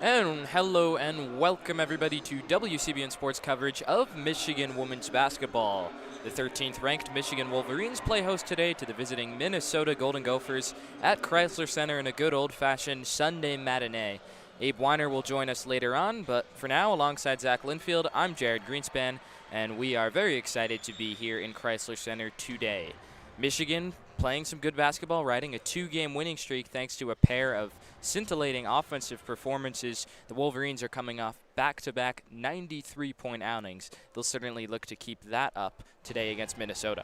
And hello and welcome everybody to WCBN Sports coverage of Michigan women's basketball. The 13th ranked Michigan Wolverines play host today to the visiting Minnesota Golden Gophers at Chrysler Center in a good old-fashioned Sunday matinee. Abe Weiner will join us later on, but for now, alongside Zach Linfield, I'm Jared Greenspan, and we are very excited to be here in Chrysler Center today. Michigan playing some good basketball, riding a 2-game winning streak thanks to a pair of scintillating offensive performances. The Wolverines are coming off back-to-back 93-point outings. They'll certainly look to keep that up today against Minnesota.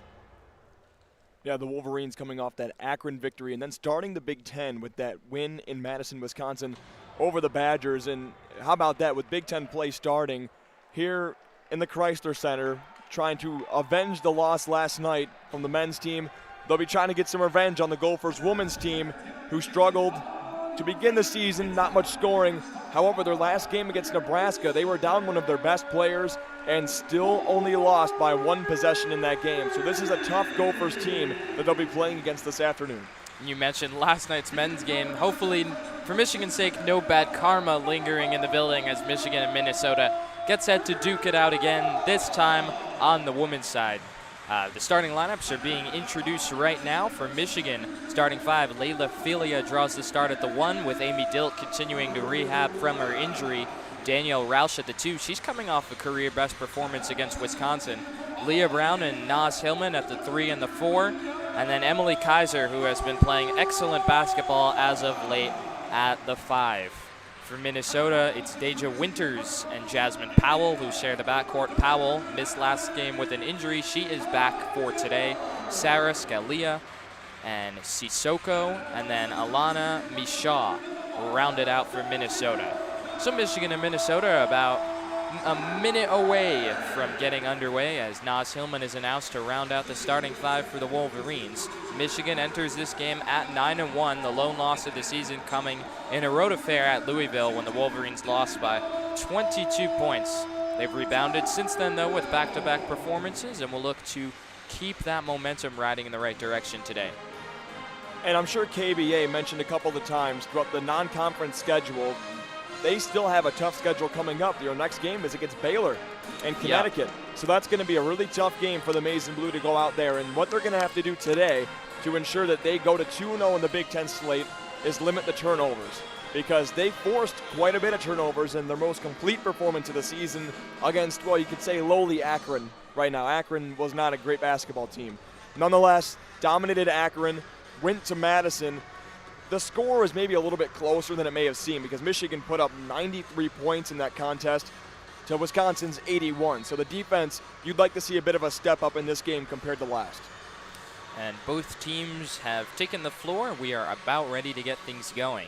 Yeah, the Wolverines coming off that Akron victory and then starting the Big Ten with that win in Madison, Wisconsin over the Badgers. And how about that, with Big Ten play starting here in the Chrysler Center, trying to avenge the loss last night from the men's team. They'll be trying to get some revenge on the Gophers women's team, who struggled to begin the season, not much scoring. However, their last game against Nebraska, they were down one of their best players and still only lost by one possession in that game. So this is a tough Gophers team that they'll be playing against this afternoon. You mentioned last night's men's game. Hopefully, for Michigan's sake, no bad karma lingering in the building as Michigan and Minnesota get set to duke it out again, this time on the women's side. The starting lineups are being introduced right now for Michigan. Starting five, Layla Filia draws the start at the 1, with Amy Dilt continuing to rehab from her injury. Danielle Roush at the 2. She's coming off a career best performance against Wisconsin. Leah Brown and Naz Hillman at the 3 and the 4. And then Emily Kaiser, who has been playing excellent basketball as of late, at the 5. For Minnesota, it's Deja Winters and Jasmine Powell, who share the backcourt. Powell missed last game with an injury. She is back for today. Sarah Scalia and Sissoko, and then Alana Mishaw rounded out for Minnesota. So Michigan and Minnesota are about a minute away from getting underway as Naz Hillman is announced to round out the starting 5 for the Wolverines. Michigan enters this game at 9-1, the lone loss of the season coming in a road affair at Louisville when the Wolverines lost by 22 points. They've rebounded since then, though, with back-to-back performances, and will look to keep that momentum riding in the right direction today. And I'm sure KBA mentioned a couple of times throughout the non-conference schedule, they still have a tough schedule coming up. Their next game is against Baylor and Connecticut. Yeah. So that's going to be a really tough game for the Maize and Blue to go out there. And what they're going to have to do today to ensure that they go to 2-0 in the Big Ten slate is limit the turnovers, because they forced quite a bit of turnovers in their most complete performance of the season against, well, you could say lowly Akron right now. Akron was not a great basketball team. Nonetheless, dominated Akron, went to Madison. The score was maybe a little bit closer than it may have seemed, because Michigan put up 93 points in that contest to Wisconsin's 81. So the defense, you'd like to see a bit of a step up in this game compared to last. And both teams have taken the floor. We are about ready to get things going.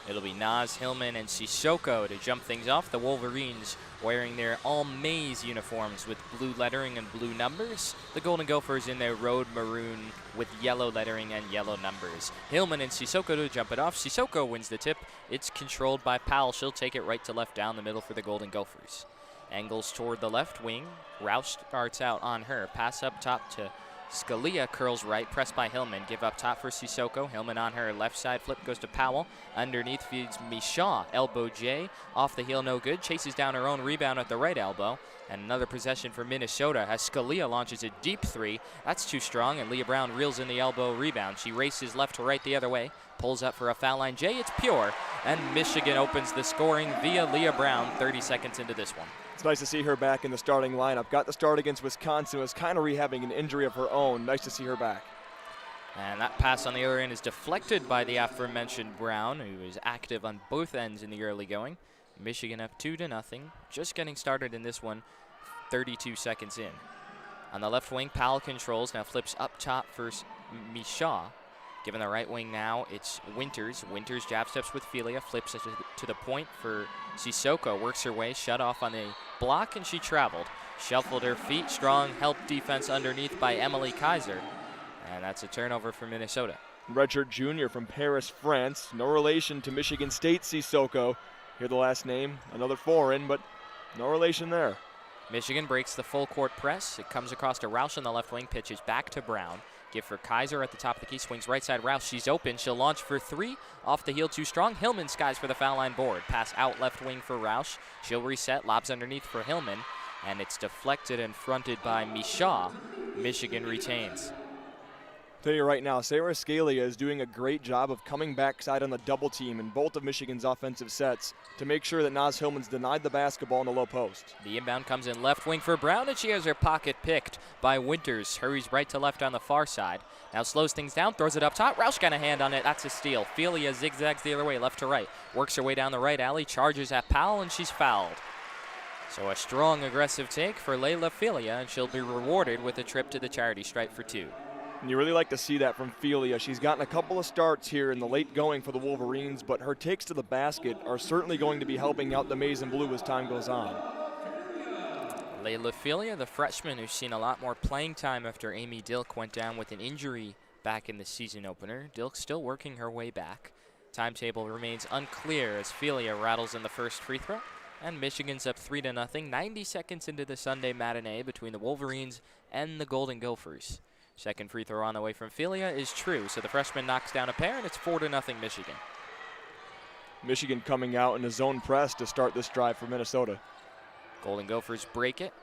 It'll be Naz Hillman and Sissoko to jump things off. The Wolverines wearing their all-maize uniforms with blue lettering and blue numbers. The Golden Gophers in their road maroon with yellow lettering and yellow numbers. Hillman and Sissoko to jump it off. Sissoko wins the tip. It's controlled by Powell. She'll take it right to left down the middle for the Golden Gophers. Angles toward the left wing. Roush starts out on her. Pass up top to Scalia, curls right, pressed by Hillman. Give up top for Sissoko. Hillman on her left side. Flip goes to Powell. Underneath feeds Mishaw. Elbow J. Off the heel, no good. Chases down her own rebound at the right elbow. And another possession for Minnesota as Scalia launches a deep 3. That's too strong, and Leah Brown reels in the elbow rebound. She races left to right the other way. Pulls up for a foul line. J, it's pure. And Michigan opens the scoring via Leah Brown 30 seconds into this one. It's nice to see her back in the starting lineup. Got the start against Wisconsin, was kind of rehabbing an injury of her own. Nice to see her back. And that pass on the other end is deflected by the aforementioned Brown, who is active on both ends in the early going. Michigan up 2-0, just getting started in this one, 32 seconds in. On the left wing, Powell controls, now flips up top for Mishaw. Given the right wing now, it's Winters. Winters jab steps with Filia, flips it to the point for Sissoko, works her way, shut off on the block, and she traveled. Shuffled her feet, strong help defense underneath by Emily Kaiser. And that's a turnover for Minnesota. Redshirt junior from Paris, France. No relation to Michigan State Sissoko. Hear the last name, another foreign, but no relation there. Michigan breaks the full court press. It comes across to Roush on the left wing, pitches back to Brown. Give for Kaiser at the top of the key. Swings right side. Rouse. She's open. She'll launch for 3. Off the heel. Too strong. Hillman skies for the foul line board. Pass out left wing for Roush. She'll reset. Lobs underneath for Hillman. And it's deflected and fronted by Mishaw. Michigan retains. Tell you right now, Sarah Scalia is doing a great job of coming backside on the double team in both of Michigan's offensive sets to make sure that Naz Hillman's denied the basketball in the low post. The inbound comes in left wing for Brown, and she has her pocket picked by Winters. Hurries right to left on the far side. Now slows things down, throws it up top. Roush got a hand on it. That's a steal. Felia zigzags the other way, left to right. Works her way down the right alley, charges at Powell, and she's fouled. So a strong, aggressive take for Layla Felia, and she'll be rewarded with a trip to the charity stripe for 2. And you really like to see that from Felia. She's gotten a couple of starts here in the late going for the Wolverines, but her takes to the basket are certainly going to be helping out the Maize and Blue as time goes on. Layla Felia, the freshman who's seen a lot more playing time after Amy Dilk went down with an injury back in the season opener. Dilk still working her way back. Timetable remains unclear as Felia rattles in the first free throw. And Michigan's up 3-0, 90 seconds into the Sunday matinee between the Wolverines and the Golden Gophers. Second free throw on the way from Felia is true, so the freshman knocks down a pair, and it's 4-0 Michigan. Michigan coming out in a zone press to start this drive for Minnesota. Golden Gophers break it.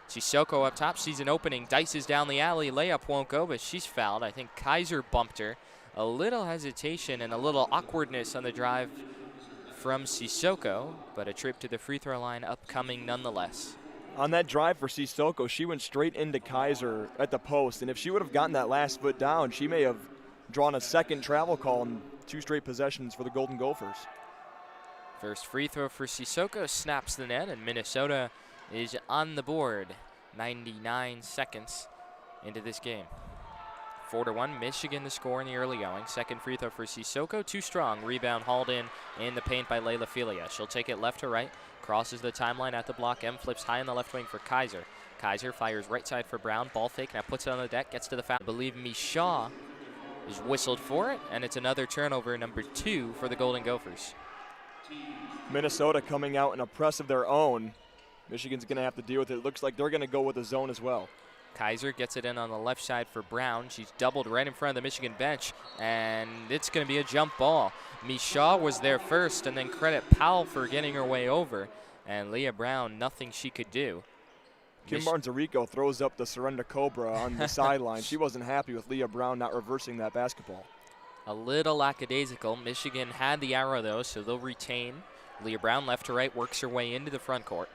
Sissoko up top, sees an opening, dices down the alley, layup won't go, but she's fouled. I think Kaiser bumped her. A little hesitation and a little awkwardness on the drive from Sissoko, but a trip to the free throw line upcoming nonetheless. On that drive for Sissoko, she went straight into Kaiser at the post, and if she would have gotten that last foot down, she may have drawn a second travel call in 2 straight possessions for the Golden Gophers. First free throw for Sissoko snaps the net, and Minnesota is on the board 99 seconds into this game. 4-1, Michigan the score in the early going. Second free throw for Sissoko, too strong. Rebound hauled in the paint by Layla Felia. She'll take it left to right, crosses the timeline at the block. M flips high in the left wing for Kaiser. Kaiser fires right side for Brown. Ball fake, now puts it on the deck, gets to the foul. I believe Mishaw is whistled for it, and it's another turnover, number 2 for the Golden Gophers. Minnesota coming out in a press of their own. Michigan's going to have to deal with it. It looks like they're going to go with a zone as well. Kaiser gets it in on the left side for Brown. She's doubled right in front of the Michigan bench, and it's going to be a jump ball. Mishaw was there first, and then credit Powell for getting her way over. And Leah Brown, nothing she could do. Kim Barnes-Arico throws up the surrender cobra on the sideline. She wasn't happy with Leah Brown not reversing that basketball. A little lackadaisical. Michigan had the arrow, though, so they'll retain. Leah Brown left to right, works her way into the front court.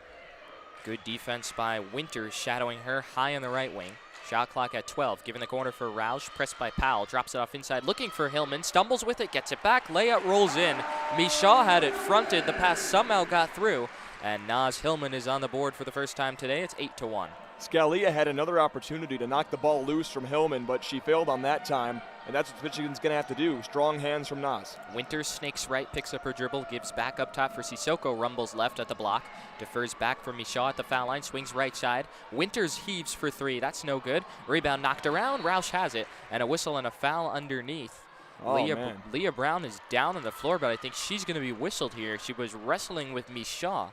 Good defense by Winters, shadowing her high on the right wing. Shot clock at 12, given the corner for Roush, pressed by Powell, drops it off inside, looking for Hillman, stumbles with it, gets it back, layup rolls in. Mishaw had it fronted, the pass somehow got through, and Naz Hillman is on the board for the first time today. It's 8-1. Scalia had another opportunity to knock the ball loose from Hillman, but she failed on that time, and that's what Michigan's going to have to do. Strong hands from Naz. Winters snakes right, picks up her dribble, gives back up top for Sissoko, rumbles left at the block, defers back for Mishaw at the foul line, swings right side. Winters heaves for 3. That's no good. Rebound knocked around. Roush has it, and a whistle and a foul underneath. Oh, Leah Brown is down on the floor, but I think she's going to be whistled here. She was wrestling with Mishaw.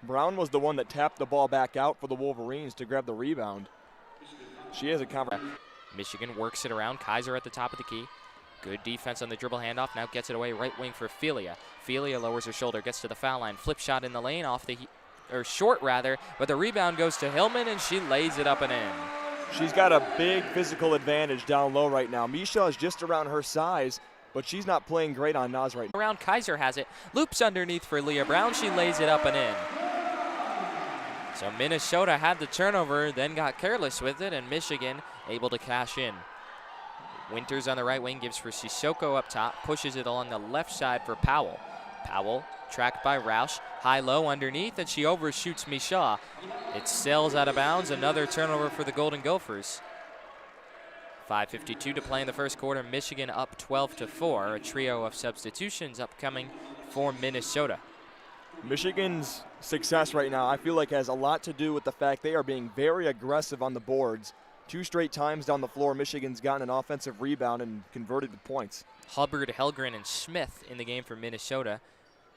Brown was the one that tapped the ball back out for the Wolverines to grab the rebound. She has a conversation. Michigan works it around. Kaiser at the top of the key. Good defense on the dribble handoff. Now gets it away right wing for Felia. Felia lowers her shoulder, gets to the foul line. Flip shot in the lane off the, short rather, but the rebound goes to Hillman and she lays it up and in. She's got a big physical advantage down low right now. Misha is just around her size, but she's not playing great on Naz right now. Around Kaiser has it. Loops underneath for Leah Brown. She lays it up and in. So Minnesota had the turnover, then got careless with it, and Michigan able to cash in. Winters on the right wing gives for Sissoko up top, pushes it along the left side for Powell. Powell tracked by Roush, high-low underneath, and she overshoots Mishaw. It sails out of bounds, another turnover for the Golden Gophers. 5:52 to play in the first quarter, Michigan up 12-4. A trio of substitutions upcoming for Minnesota. Michigan's success right now, I feel like, has a lot to do with the fact they are being very aggressive on the boards. 2 straight times down the floor, Michigan's gotten an offensive rebound and converted the points. Hubbard, Helgren, and Smith in the game for Minnesota.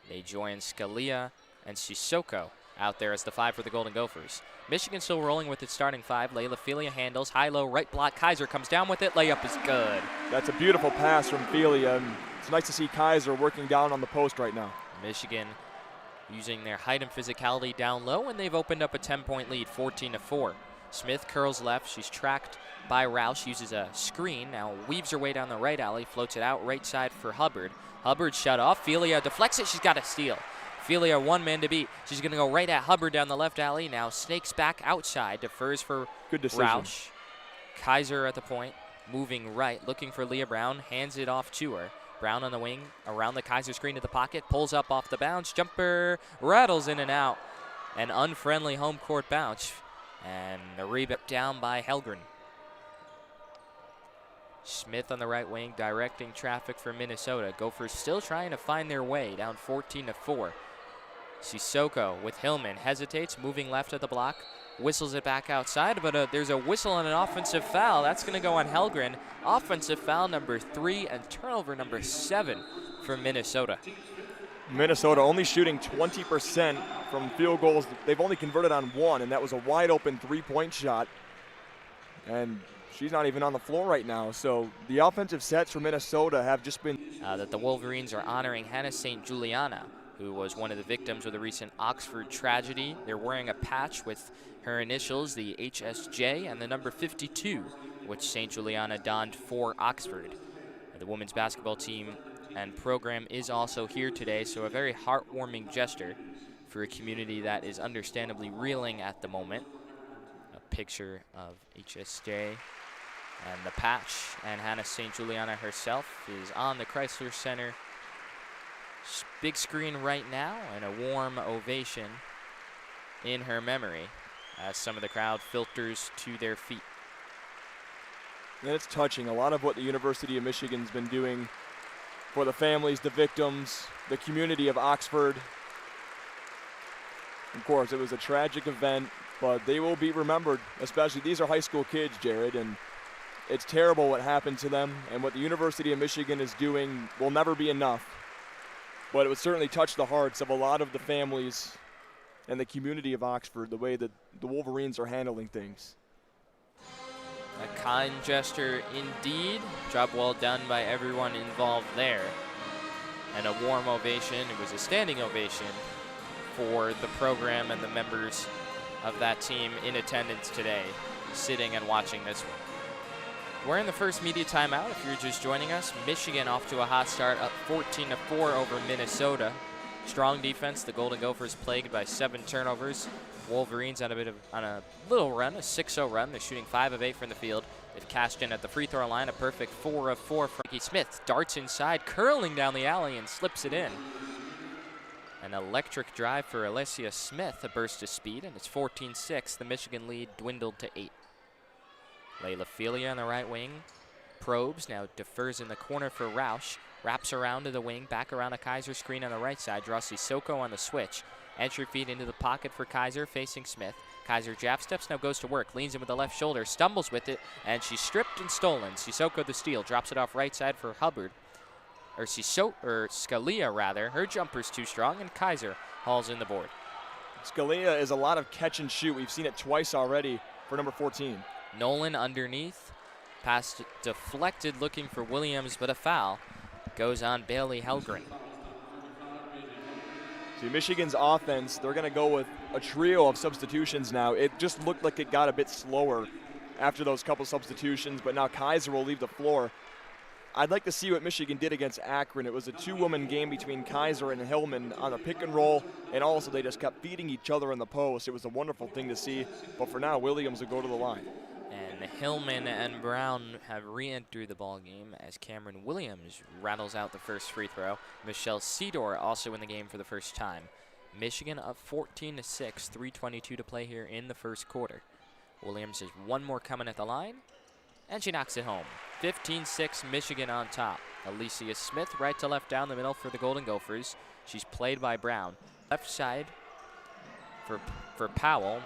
They join Scalia and Sissoko out there as the 5 for the Golden Gophers. Michigan still rolling with its starting 5. Layla handles, high-low, right block. Kaiser comes down with it. Layup is good. That's a beautiful pass from Felia. It's nice to see Kaiser working down on the post right now. Michigan using their height and physicality down low, and they've opened up a 10-point lead, 14-4. Smith curls left. She's tracked by Roush, uses a screen. Now weaves her way down the right alley, floats it out right side for Hubbard. Hubbard shut off. Felia deflects it. She's got a steal. Felia one man to beat. She's going to go right at Hubbard down the left alley. Now snakes back outside, defers for good decision. Roush. Kaiser at the point, moving right, looking for Leah Brown, hands it off to her. Brown on the wing, around the Kaiser screen to the pocket, pulls up off the bounce, jumper, rattles in and out. An unfriendly home court bounce, and the rebound down by Helgren. Smith on the right wing, directing traffic for Minnesota. Gophers still trying to find their way, down 14-4. Sissoko with Hillman, hesitates, moving left at the block, whistles it back outside, but there's a whistle on an offensive foul. That's going to go on Helgren. Offensive foul number 3 and turnover number 7 for Minnesota. Minnesota only shooting 20% from field goals. They've only converted on 1, and that was a wide open 3-point shot. And she's not even on the floor right now. So the offensive sets for Minnesota have just been that the Wolverines are honoring Hannah St. Juliana, who was one of the victims of the recent Oxford tragedy. They're wearing a patch with her initials, the HSJ, and the number 52, which St. Juliana donned for Oxford. The women's basketball team and program is also here today, so a very heartwarming gesture for a community that is understandably reeling at the moment. A picture of HSJ and the patch, and Hannah St. Juliana herself is on the Chrysler Center big screen right now, and a warm ovation in her memory as some of the crowd filters to their feet. And it's touching. A lot of what the University of Michigan's been doing for the families, the victims, the community of Oxford. Of course, it was a tragic event, but they will be remembered, especially these are high school kids, Jared, and it's terrible what happened to them, and what the University of Michigan is doing will never be enough. But it would certainly touch the hearts of a lot of the families and the community of Oxford, the way that the Wolverines are handling things. A kind gesture indeed. Job well done by everyone involved there. And a warm ovation. It was a standing ovation for the program and the members of that team in attendance today, sitting and watching this one. We're in the first media timeout. If you're just joining us, Michigan off to a hot start, up 14-4 over Minnesota. Strong defense. The Golden Gophers plagued by 7 turnovers. Wolverines on a little run, a 6-0 run. They're shooting 5 of 8 from the field. They've cashed in at the free throw line, a perfect 4 of 4. Frankie Smith darts inside, curling down the alley and slips it in. An electric drive for Alessia Smith, a burst of speed, and it's 14-6. The Michigan lead dwindled to 8. Layla on the right wing, probes, now defers in the corner for Roush, wraps around to the wing, back around a Kaiser screen on the right side, draws Sissoko on the switch. Entry feed into the pocket for Kaiser, facing Smith. Kaiser jab steps, now goes to work, leans in with the left shoulder, stumbles with it, and she's stripped and stolen. Sissoko the steal, drops it off right side for Hubbard, or Scalia rather. Her jumper's too strong, and Kaiser hauls in the board. Scalia is a lot of catch and shoot. We've seen it twice already for number 14. Nolan underneath, pass deflected, looking for Williams, but a foul goes on Bailey Helgren. See, Michigan's offense, they're going to go with a trio of substitutions now. It just looked like it got a bit slower after those couple substitutions, but now Kaiser will leave the floor. I'd like to see what Michigan did against Akron. It was a 2-woman game between Kaiser and Hillman on a pick and roll, and also they just kept feeding each other in the post. It was a wonderful thing to see, but for now, Williams will go to the line. And Hillman and Brown have re-entered the ball game as Cameron Williams rattles out the first free throw. Michelle Sedor also in the game for the first time. Michigan up 14-6, 3:22 to play here in the first quarter. Williams has one more coming at the line, and she knocks it home. 15-6, Michigan on top. Alicia Smith right to left down the middle for the Golden Gophers. She's played by Brown. Left side for Powell.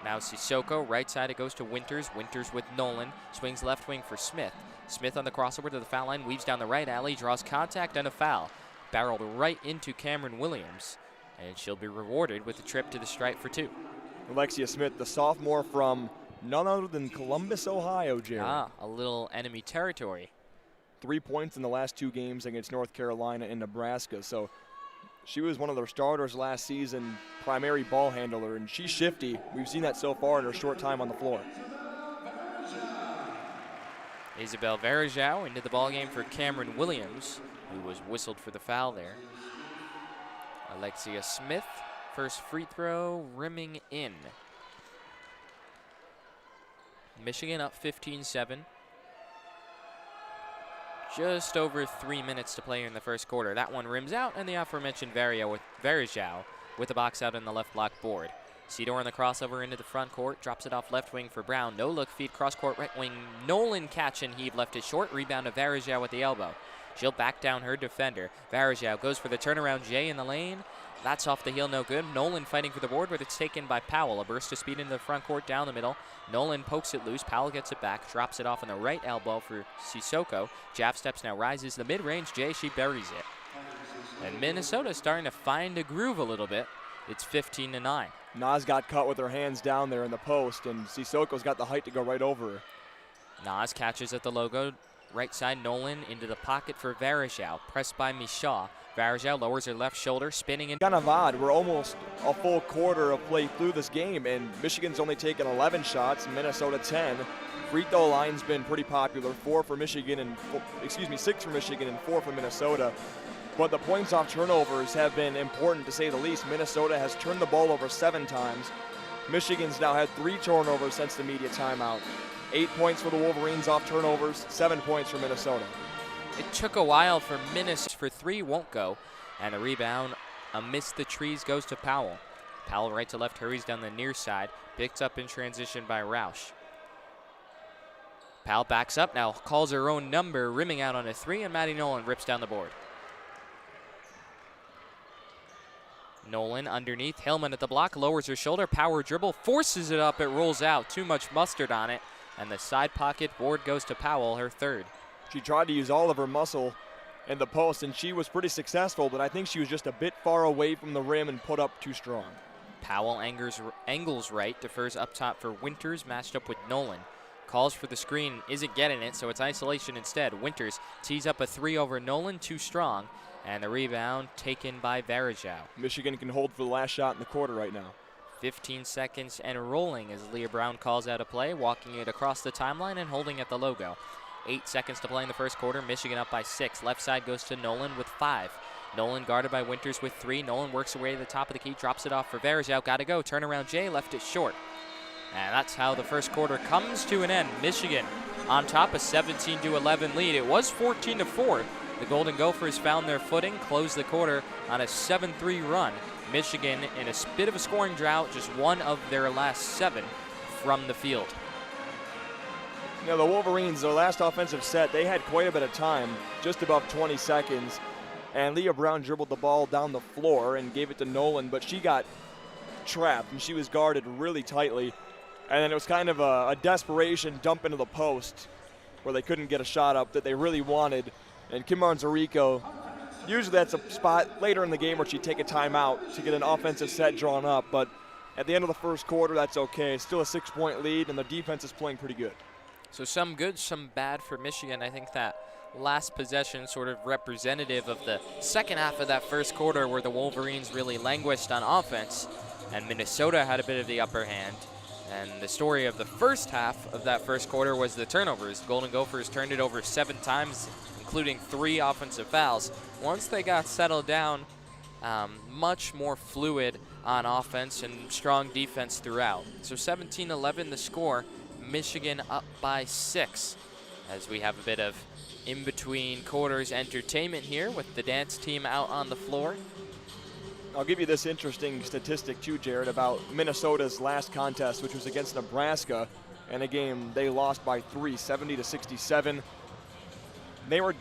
Now Sissoko, right side it goes to Winters. Winters with Nolan, swings left wing for Smith. Smith on the crossover to the foul line, weaves down the right alley, draws contact and a foul. Barreled right into Cameron Williams. and she'll be rewarded with a trip to the stripe for 2. Alexia Smith, the sophomore from none other than Columbus, Ohio, Jared. A little enemy territory. 3 points in the last 2 games against North Carolina and Nebraska. So she was one of their starters last season, primary ball handler, and she's shifty. We've seen that so far in her short time on the floor. Isabel Varejao into the ballgame for Cameron Williams, who was whistled for the foul there. Alexia Smith, first free throw, rimming in. Michigan up 15-7. Just over 3 minutes to play in the first quarter. That one rims out, and the aforementioned Varejao with the box out in the left block board. Cedar in the crossover into the front court, drops it off left wing for Brown. No look feed, cross court right wing. Nolan catch and heave, left it short. Rebound to Varejao with the elbow. She'll back down her defender. Varejao goes for the turnaround J in the lane. That's off the heel, no good. Nolan fighting for the board, but it's taken by Powell. A burst of speed into the front court, down the middle. Nolan pokes it loose. Powell gets it back, drops it off on the right elbow for Sissoko. Jab steps now, rises the mid-range J. She buries it. And Minnesota starting to find a groove a little bit. It's 15-9. Nas got caught with her hands down there in the post, and Sissoko's got the height to go right over her. Nas catches at the logo. Right side, Nolan into the pocket for Varejao. Pressed by Michaud. Varejao lowers her left shoulder, spinning in. Kind of odd. We're almost a full quarter of play through this game, and Michigan's only taken 11 shots, Minnesota 10. Free throw line's been pretty popular. 6 for Michigan and 4 for Minnesota. But the points off turnovers have been important, to say the least. Minnesota has turned the ball over 7 times. Michigan's now had 3 turnovers since the media timeout. 8 points for the Wolverines off turnovers, 7 points for Minnesota. It took a while for Minnesota for 3, won't go. And the rebound amidst the trees goes to Powell. Powell right to left hurries down the near side. Picked up in transition by Roush. Powell backs up now, calls her own number, rimming out on a 3, and Maddie Nolan rips down the board. Nolan underneath, Hillman at the block, lowers her shoulder, power dribble, forces it up, it rolls out. Too much mustard on it, and the side pocket board goes to Powell, her 3rd. She tried to use all of her muscle in the post, and she was pretty successful, but I think she was just a bit far away from the rim and put up too strong. Powell angles right, defers up top for Winters, matched up with Nolan. Calls for the screen, isn't getting it, so it's isolation instead. Winters tees up a 3 over Nolan, too strong. And the rebound taken by Varejao. Michigan can hold for the last shot in the quarter right now. 15 seconds and rolling as Leah Brown calls out a play, walking it across the timeline and holding at the logo. 8 seconds to play in the first quarter. Michigan up by 6. Left side goes to Nolan with 5. Nolan guarded by Winters with 3. Nolan works away to the top of the key, drops it off for Varejao. Got to go. Turnaround J, left it short. And that's how the first quarter comes to an end. Michigan on top, a 17-11 lead. It was 14-4. The Golden Gophers found their footing, closed the quarter on a 7-3 run. Michigan in a bit of a scoring drought, just 1 of their last 7 from the field. Now the Wolverines, their last offensive set, they had quite a bit of time, just above 20 seconds. And Leah Brown dribbled the ball down the floor and gave it to Nolan, but she got trapped and she was guarded really tightly. And then it was kind of a desperation dump into the post where they couldn't get a shot up that they really wanted. And Kim Marzarico, usually that's a spot later in the game where she'd take a timeout to get an offensive set drawn up. But at the end of the first quarter, that's okay. It's still a 6-point lead, and the defense is playing pretty good. So some good, some bad for Michigan. I think that last possession sort of representative of the second half of that first quarter where the Wolverines really languished on offense, and Minnesota had a bit of the upper hand. And the story of the first half of that first quarter was the turnovers. The Golden Gophers turned it over 7 times, including 3 offensive fouls. Once they got settled down, much more fluid on offense and strong defense throughout. So 17-11 the score, Michigan up by 6, as we have a bit of in-between quarters entertainment here with the dance team out on the floor. I'll give you this interesting statistic too, Jared, about Minnesota's last contest, which was against Nebraska, and a game they lost by 3, 70-67. They were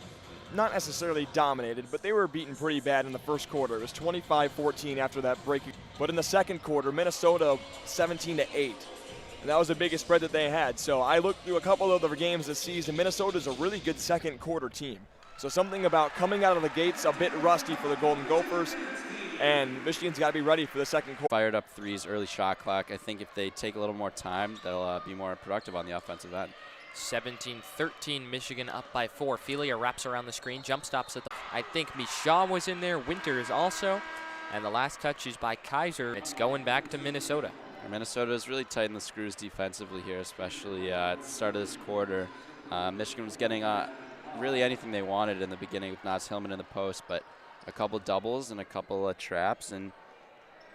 not necessarily dominated, but they were beaten pretty bad in the first quarter. It was 25-14 after that break. But in the second quarter, Minnesota 17-8. And that was the biggest spread that they had. So I looked through a couple of other games this season. Minnesota's a really good second quarter team. So something about coming out of the gates a bit rusty for the Golden Gophers. and Michigan's got to be ready for the second quarter. Fired up threes, early shot clock. I think if they take a little more time, they'll be more productive on the offensive end. 17-13, Michigan up by 4. Felia wraps around the screen, jump stops at the. I think Michaud was in there, Winters also, and the last touch is by Kaiser. It's going back to Minnesota. Minnesota has really tightened the screws defensively here, especially at the start of this quarter. Michigan was getting really anything they wanted in the beginning with Naz Hillman in the post, but a couple doubles and a couple of traps, and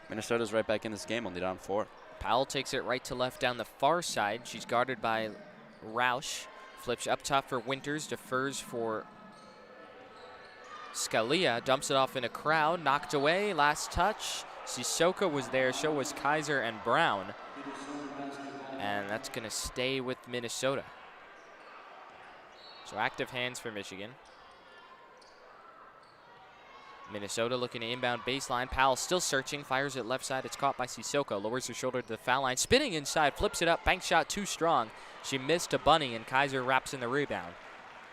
Minnesota's right back in this game, only down 4. Powell takes it right to left down the far side. She's guarded by Roush. Flips up top for Winters, defers for Scalia, dumps it off in a crowd, knocked away, last touch. Sissoko was there, so was Kaiser and Brown. And that's going to stay with Minnesota. So active hands for Michigan. Minnesota looking to inbound baseline. Powell still searching, fires it left side. It's caught by Sissoko, lowers her shoulder to the foul line. Spinning inside, flips it up, bank shot too strong. She missed a bunny, and Kaiser wraps in the rebound.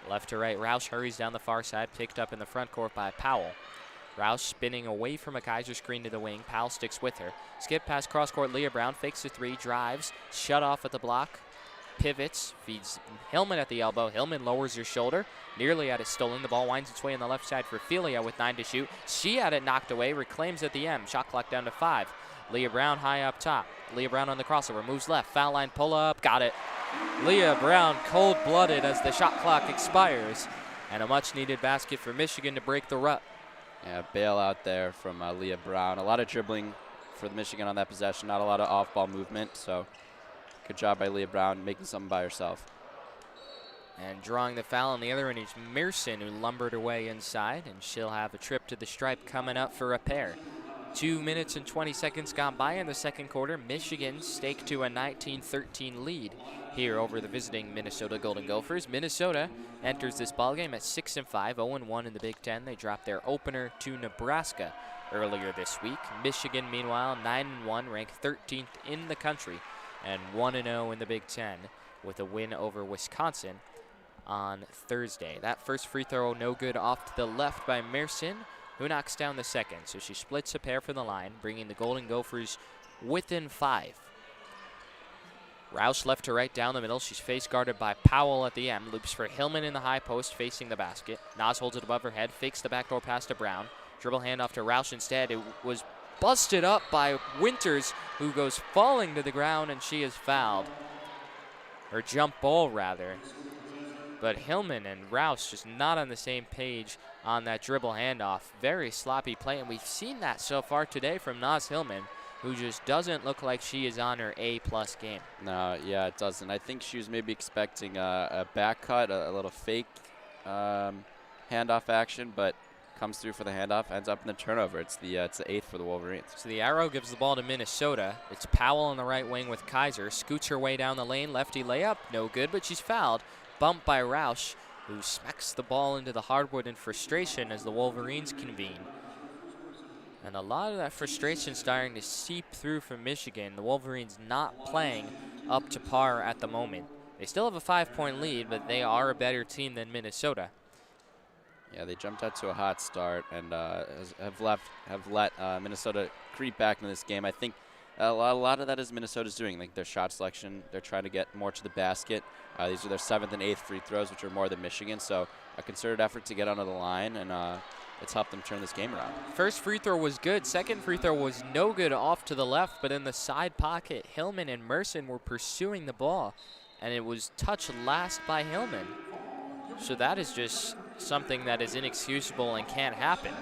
Left to right, Roush hurries down the far side, picked up in the front court by Powell. Roush spinning away from a Kaiser screen to the wing. Powell sticks with her. Skip past cross court, Leah Brown fakes the 3, drives, shut off at the block. Pivots, feeds Hillman at the elbow. Hillman lowers her shoulder, nearly had it stolen. The ball winds its way on the left side for Felia with 9 to shoot. She had it knocked away, reclaims at the M. Shot clock down to 5. Leah Brown high up top. Leah Brown on the crossover, moves left, foul line pull up, got it. Leah Brown cold-blooded as the shot clock expires, and a much-needed basket for Michigan to break the rut. Yeah, bail out there from Leah Brown. A lot of dribbling for the Michigan on that possession, not a lot of off-ball movement, so good job by Leah Brown making something by herself. And drawing the foul on the other end is Mearson, who lumbered away inside, and she'll have a trip to the stripe coming up for a pair. 2 minutes and 20 seconds gone by in the second quarter. Michigan staked to a 19-13 lead here over the visiting Minnesota Golden Gophers. Minnesota enters this ballgame at 6-5, 0-1 in the Big Ten. They dropped their opener to Nebraska earlier this week. Michigan, meanwhile, 9-1, ranked 13th in the country, and 1-0 in the Big Ten with a win over Wisconsin on Thursday. That first free throw no good off to the left by Mearson, who knocks down the second. So she splits a pair from the line, bringing the Golden Gophers within 5. Roush left to right down the middle. She's face guarded by Powell at the M. Loops for Hillman in the high post facing the basket. Naz holds it above her head, fakes the backdoor pass to Brown. Dribble handoff to Roush instead. It was busted up by Winters, who goes falling to the ground, and she is fouled. Or jump ball, rather. But Hillman and Roush just not on the same page on that dribble handoff. Very sloppy play, and we've seen that so far today from Naz Hillman, who just doesn't look like she is on her A-plus game. No, yeah, it doesn't. I think she was maybe expecting a back cut, a little fake handoff action, but comes through for the handoff, ends up in the turnover. It's the 8th for the Wolverines. So the arrow gives the ball to Minnesota. It's Powell on the right wing with Kaiser. Scoots her way down the lane. Lefty layup, no good, but she's fouled. Bumped by Roush, who smacks the ball into the hardwood in frustration as the Wolverines convene. And a lot of that frustration starting to seep through from Michigan. The Wolverines not playing up to par at the moment. They still have a 5-point lead, but they are a better team than Minnesota. Yeah, they jumped out to a hot start and have let Minnesota creep back into this game. I think a lot of that is Minnesota's doing, like their shot selection. They're trying to get more to the basket. These are their 7th and 8th free throws, which are more than Michigan. So a concerted effort to get onto the line, and it's helped them turn this game around. First free throw was good. Second free throw was no good off to the left, but in the side pocket, Hillman and Mearson were pursuing the ball, and it was touched last by Hillman. So that is just something that is inexcusable and can't happen,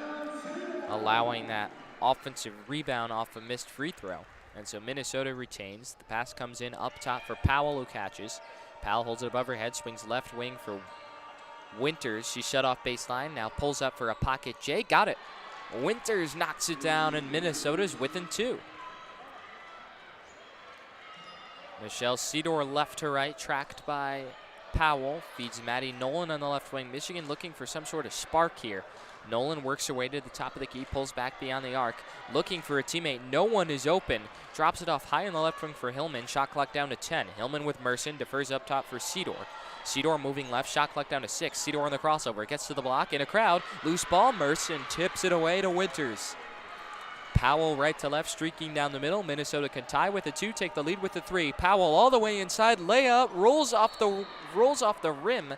allowing that offensive rebound off a missed free throw. And so Minnesota retains. The pass comes in up top for Powell, who catches. Powell holds it above her head, swings left wing for Winters. She shut off baseline, now pulls up for a pocket J. Got it. Winters knocks it down, and Minnesota's within 2. Michelle Sedor left to right, tracked by Powell. Feeds Maddie Nolan on the left wing. Michigan looking for some sort of spark here. Nolan works her way to the top of the key, pulls back beyond the arc, looking for a teammate. No one is open. Drops it off high on the left wing for Hillman. Shot clock down to 10. Hillman with Mearson, defers up top for Sedor. Sedor moving left, shot clock down to 6. Sedor on the crossover, gets to the block in a crowd. Loose ball, Mearson tips it away to Winters. Powell right to left, streaking down the middle. Minnesota can tie with a 2, take the lead with the 3. Powell all the way inside, layup, rolls off the rim,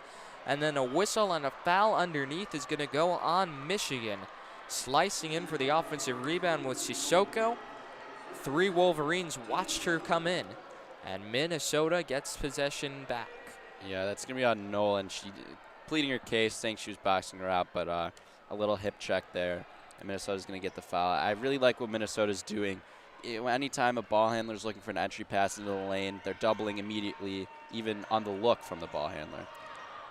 and then a whistle and a foul underneath is going to go on Michigan. Slicing in for the offensive rebound with Sissoko. 3 Wolverines watched her come in, and Minnesota gets possession back. Yeah, that's going to be on Nolan. She pleading her case, saying she was boxing her out, but a little hip check there, and Minnesota's going to get the foul. I really like what Minnesota's doing. Anytime a ball handler is looking for an entry pass into the lane, they're doubling immediately, even on the look from the ball handler.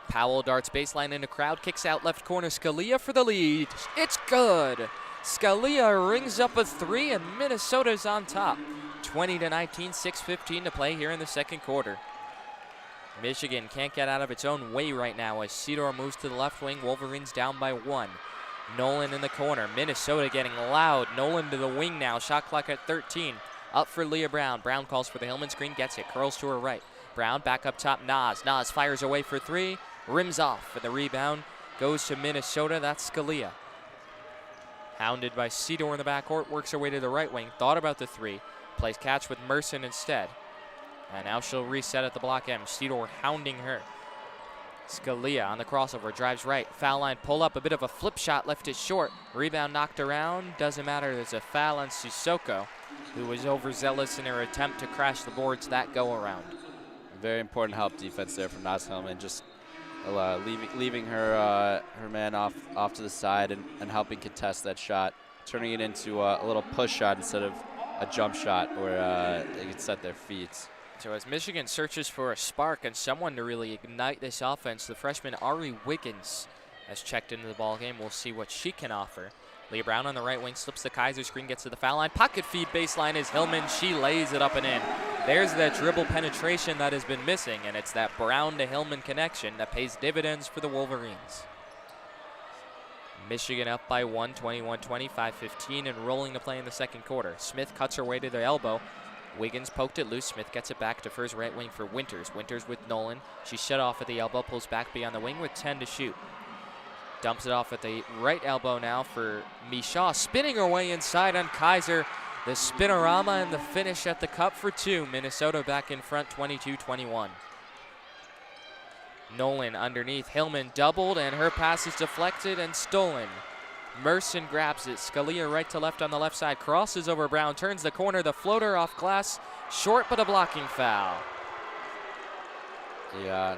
Powell darts baseline into crowd, kicks out left corner, Scalia for the lead. It's good. Scalia rings up a 3, and Minnesota's on top. 20-19, 6:15 to play here in the second quarter. Michigan can't get out of its own way right now as Cedar moves to the left wing. Wolverines down by 1. Nolan in the corner. Minnesota getting loud. Nolan to the wing now. Shot clock at 13. Up for Leah Brown. Brown calls for the Hillman screen. Gets it. Curls to her right. Brown back up top. Nas. Nas fires away for 3. Rims off. And the rebound goes to Minnesota. That's Scalia. Hounded by Cedar in the backcourt. Works her way to the right wing. Thought about the 3. Plays catch with Merson instead. And now she'll reset at the block end. Cedar hounding her. Scalia on the crossover, drives right. Foul line pull up, a bit of a flip shot, left it short. Rebound knocked around, doesn't matter. There's a foul on Sissoko, who was overzealous in her attempt to crash the boards that go around. Very important help defense there from Nas Helgren, just leaving her man off to the side and helping contest that shot, turning it into a little push shot instead of a jump shot where they could set their feet. So as Michigan searches for a spark and someone to really ignite this offense, the freshman Ari Wiggins has checked into the ball game. We'll see what she can offer. Leah Brown on the right wing slips the Kaiser screen, gets to the foul line. Pocket feed baseline is Hillman. She lays it up and in. There's that dribble penetration that has been missing, and it's that Brown to Hillman connection that pays dividends for the Wolverines. Michigan up by 1, 21-20, 5:15, and rolling to play in the second quarter. Smith cuts her way to the elbow. Wiggins poked it loose. Smith gets it back to first right wing for Winters. Winters with Nolan. She's shut off at the elbow, pulls back beyond the wing with 10 to shoot. Dumps it off at the right elbow now for Mishaw. Spinning her way inside on Kaiser. The spinorama and the finish at the cup for 2. Minnesota back in front, 22-21. Nolan underneath. Hillman doubled, and her pass is deflected and stolen. Merson grabs it. Scalia right to left on the left side. Crosses over Brown. Turns the corner. The floater off glass. Short, but a blocking foul. Yeah.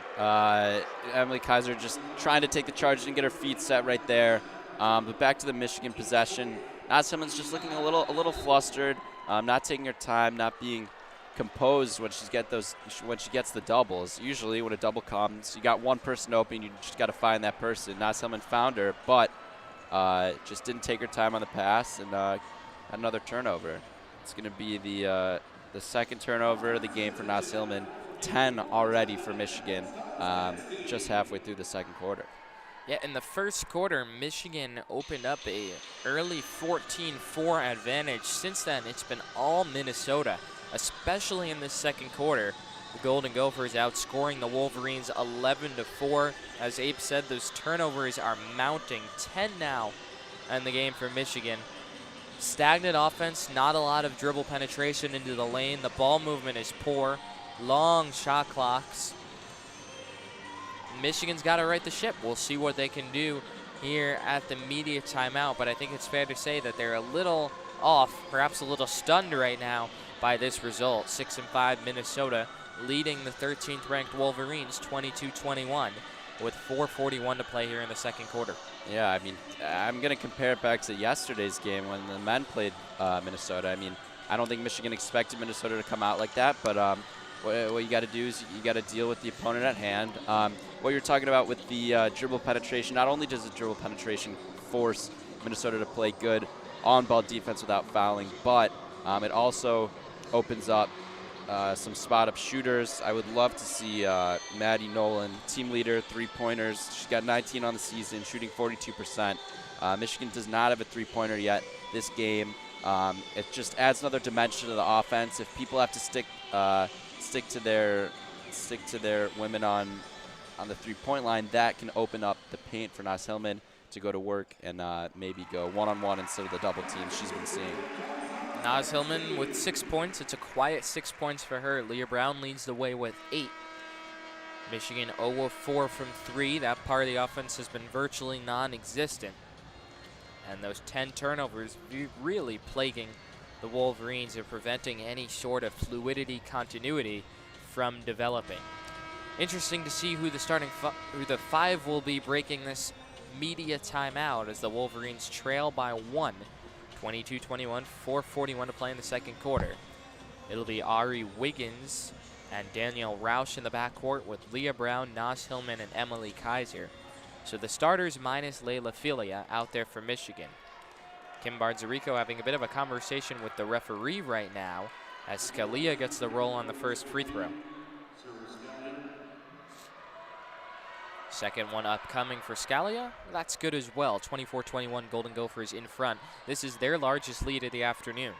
Emily Kaiser just trying to take the charge and get her feet set right there. But back to the Michigan possession. Nas Hillman's just looking a little flustered. Not taking her time. Not being composed when she gets the doubles. Usually when a double comes, you got one person open. You just got to find that person. Nas Hillman found her, but just didn't take her time on the pass and had another turnover. It's going to be the second turnover of the game for Nas Hillman. 10 already for Michigan, just halfway through the second quarter. Yeah, in the first quarter, Michigan opened up a early 14-4 advantage. Since then, it's been all Minnesota, especially in this second quarter. The Golden Gophers outscoring the Wolverines 11-4. As Abe said, those turnovers are mounting. 10 now in the game for Michigan. Stagnant offense, not a lot of dribble penetration into the lane. The ball movement is poor. Long shot clocks. Michigan's got to right the ship. We'll see what they can do here at the media timeout, but I think it's fair to say that they're a little off, perhaps a little stunned right now by this result. 6-5 Minnesota leading the 13th ranked Wolverines 22-21 with 4:41 to play here in the second quarter. Yeah, I mean, I'm going to compare it back to yesterday's game when the men played Minnesota. I mean, I don't think Michigan expected Minnesota to come out like that, but what you got to do is you got to deal with the opponent at hand. What you're talking about with the dribble penetration, not only does the dribble penetration force Minnesota to play good on-ball defense without fouling, but it also opens up some spot-up shooters. I would love to see Maddie Nolan, team leader, three-pointers. She's got 19 on the season, shooting 42%. Michigan does not have a three-pointer yet this game. It just adds another dimension to the offense. If people have to stick to their women on the three-point line, that can open up the paint for Nas Hillman to go to work and maybe go one-on-one instead of the double team she's been seeing. Naz Hillman with 6 points. It's a quiet 6 points for her. Leah Brown leads the way with 8. Michigan 0 of 4 from 3. That part of the offense has been virtually non-existent. And those 10 turnovers really plaguing the Wolverines and preventing any sort of fluidity, continuity from developing. Interesting to see who the 5 will be breaking this media timeout as the Wolverines trail by 1. 22-21, 4:41 to play in the second quarter. It'll be Ari Wiggins and Danielle Roush in the backcourt with Leah Brown, Naz Hillman, and Emily Kaiser. So the starters minus Layla Filia out there for Michigan. Kim Bardzarico having a bit of a conversation with the referee right now as Scalia gets the roll on the first free throw. Second one upcoming for Scalia. That's good as well. 24-21 Golden Gophers in front. This is their largest lead of the afternoon.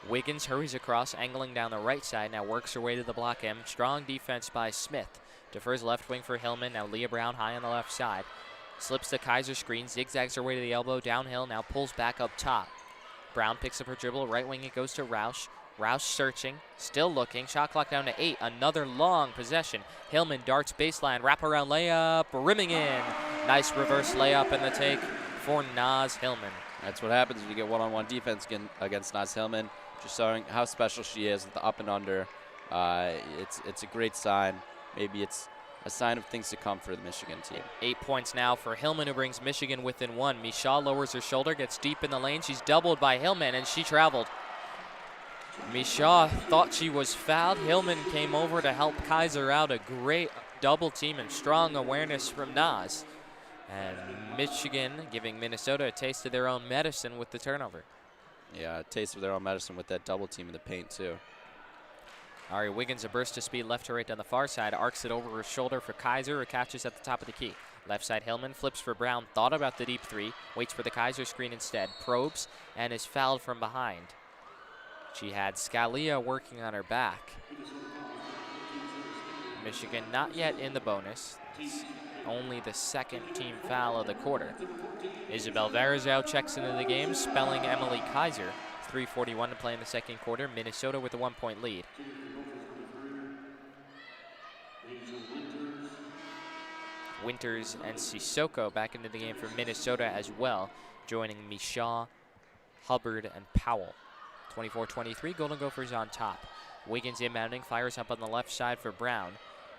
Wiggins hurries across, angling down the right side. Now works her way to the block M. Strong defense by Smith. Defers left wing for Hillman. Now Leah Brown high on the left side. Slips the Kaiser screen. Zigzags her way to the elbow. Downhill. Now pulls back up top. Brown picks up her dribble. Right wing it goes to Roush. Roush searching, still looking. Shot clock down to 8. Another long possession. Hillman darts baseline. Wraparound layup. Rimming in. Nice reverse layup in the take for Naz Hillman. That's what happens when you get one-on-one defense against Naz Hillman. Just showing how special she is with the up and under. It's a great sign. Maybe it's a sign of things to come for the Michigan team. 8 points now for Hillman, who brings Michigan within 1. Mishaw lowers her shoulder, gets deep in the lane. She's doubled by Hillman, and she traveled. Mishaw thought she was fouled. Hillman came over to help Kaiser out. A great double team and strong awareness from Naz. And Michigan giving Minnesota a taste of their own medicine with the turnover. Yeah, a taste of their own medicine with that double team in the paint, too. Ari Wiggins, a burst of speed left to right down the far side, arcs it over her shoulder for Kaiser, who catches at the top of the key. Left side Hillman flips for Brown, thought about the deep three, waits for the Kaiser screen instead, probes, and is fouled from behind. She had Scalia working on her back. Michigan not yet in the bonus. It's only the second team foul of the quarter. Isabel Varejao checks into the game, spelling Emily Kaiser. 3:41 to play in the second quarter. Minnesota with a 1-point lead. Winters and Sissoko back into the game for Minnesota as well, joining Mishaw, Hubbard, and Powell. 24-23, Golden Gophers on top. Wiggins inbounding, fires up on the left side for Brown.